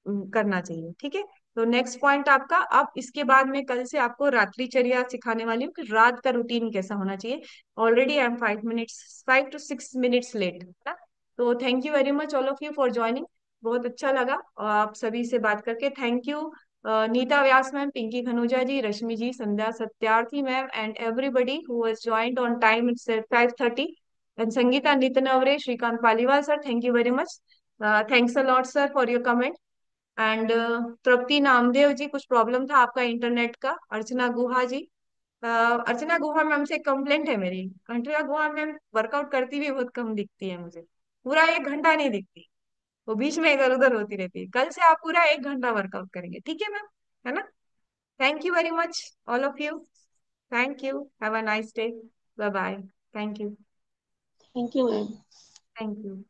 करना चाहिए। ठीक है। तो नेक्स्ट पॉइंट आपका, अब इसके बाद में कल से आपको रात्रिचर्या सिखाने वाली हूँ कि रात का रूटीन कैसा होना चाहिए। Already I am 5 minutes, 5 to 6 minutes late है ना। तो thank you very much all of you for joining. बहुत अच्छा लगा आप सभी से बात करके, thank you. Neeta Vyas ma'am, Pinki Khanuja ji, Rashmi ji, Sandhya Satyarthi ma'am, and everybody who has joined on time, it's 5:30, and Sangeeta Nitnaware, Shrikant Paliwal sir, thank you very much. Thanks a lot sir for your comment. And तृप्ति नामदेव जी, कुछ problem था आपका इंटरनेट का। अर्चना गुहा जी, अर्चना गुहा मैम से कंप्लेंट है मेरी, अर्चना गुहा मैम वर्कआउट करती भी बहुत कम दिखती है मुझे, पूरा 1 घंटा नहीं दिखती, वो बीच में इधर उधर होती रहती है। कल से आप पूरा 1 घंटा वर्कआउट करेंगे, ठीक है मैम? है ना। Thank you very much all of you. Thank you, have a nice day. Bye bye. Thank you. Thank you ma'am. Thank you.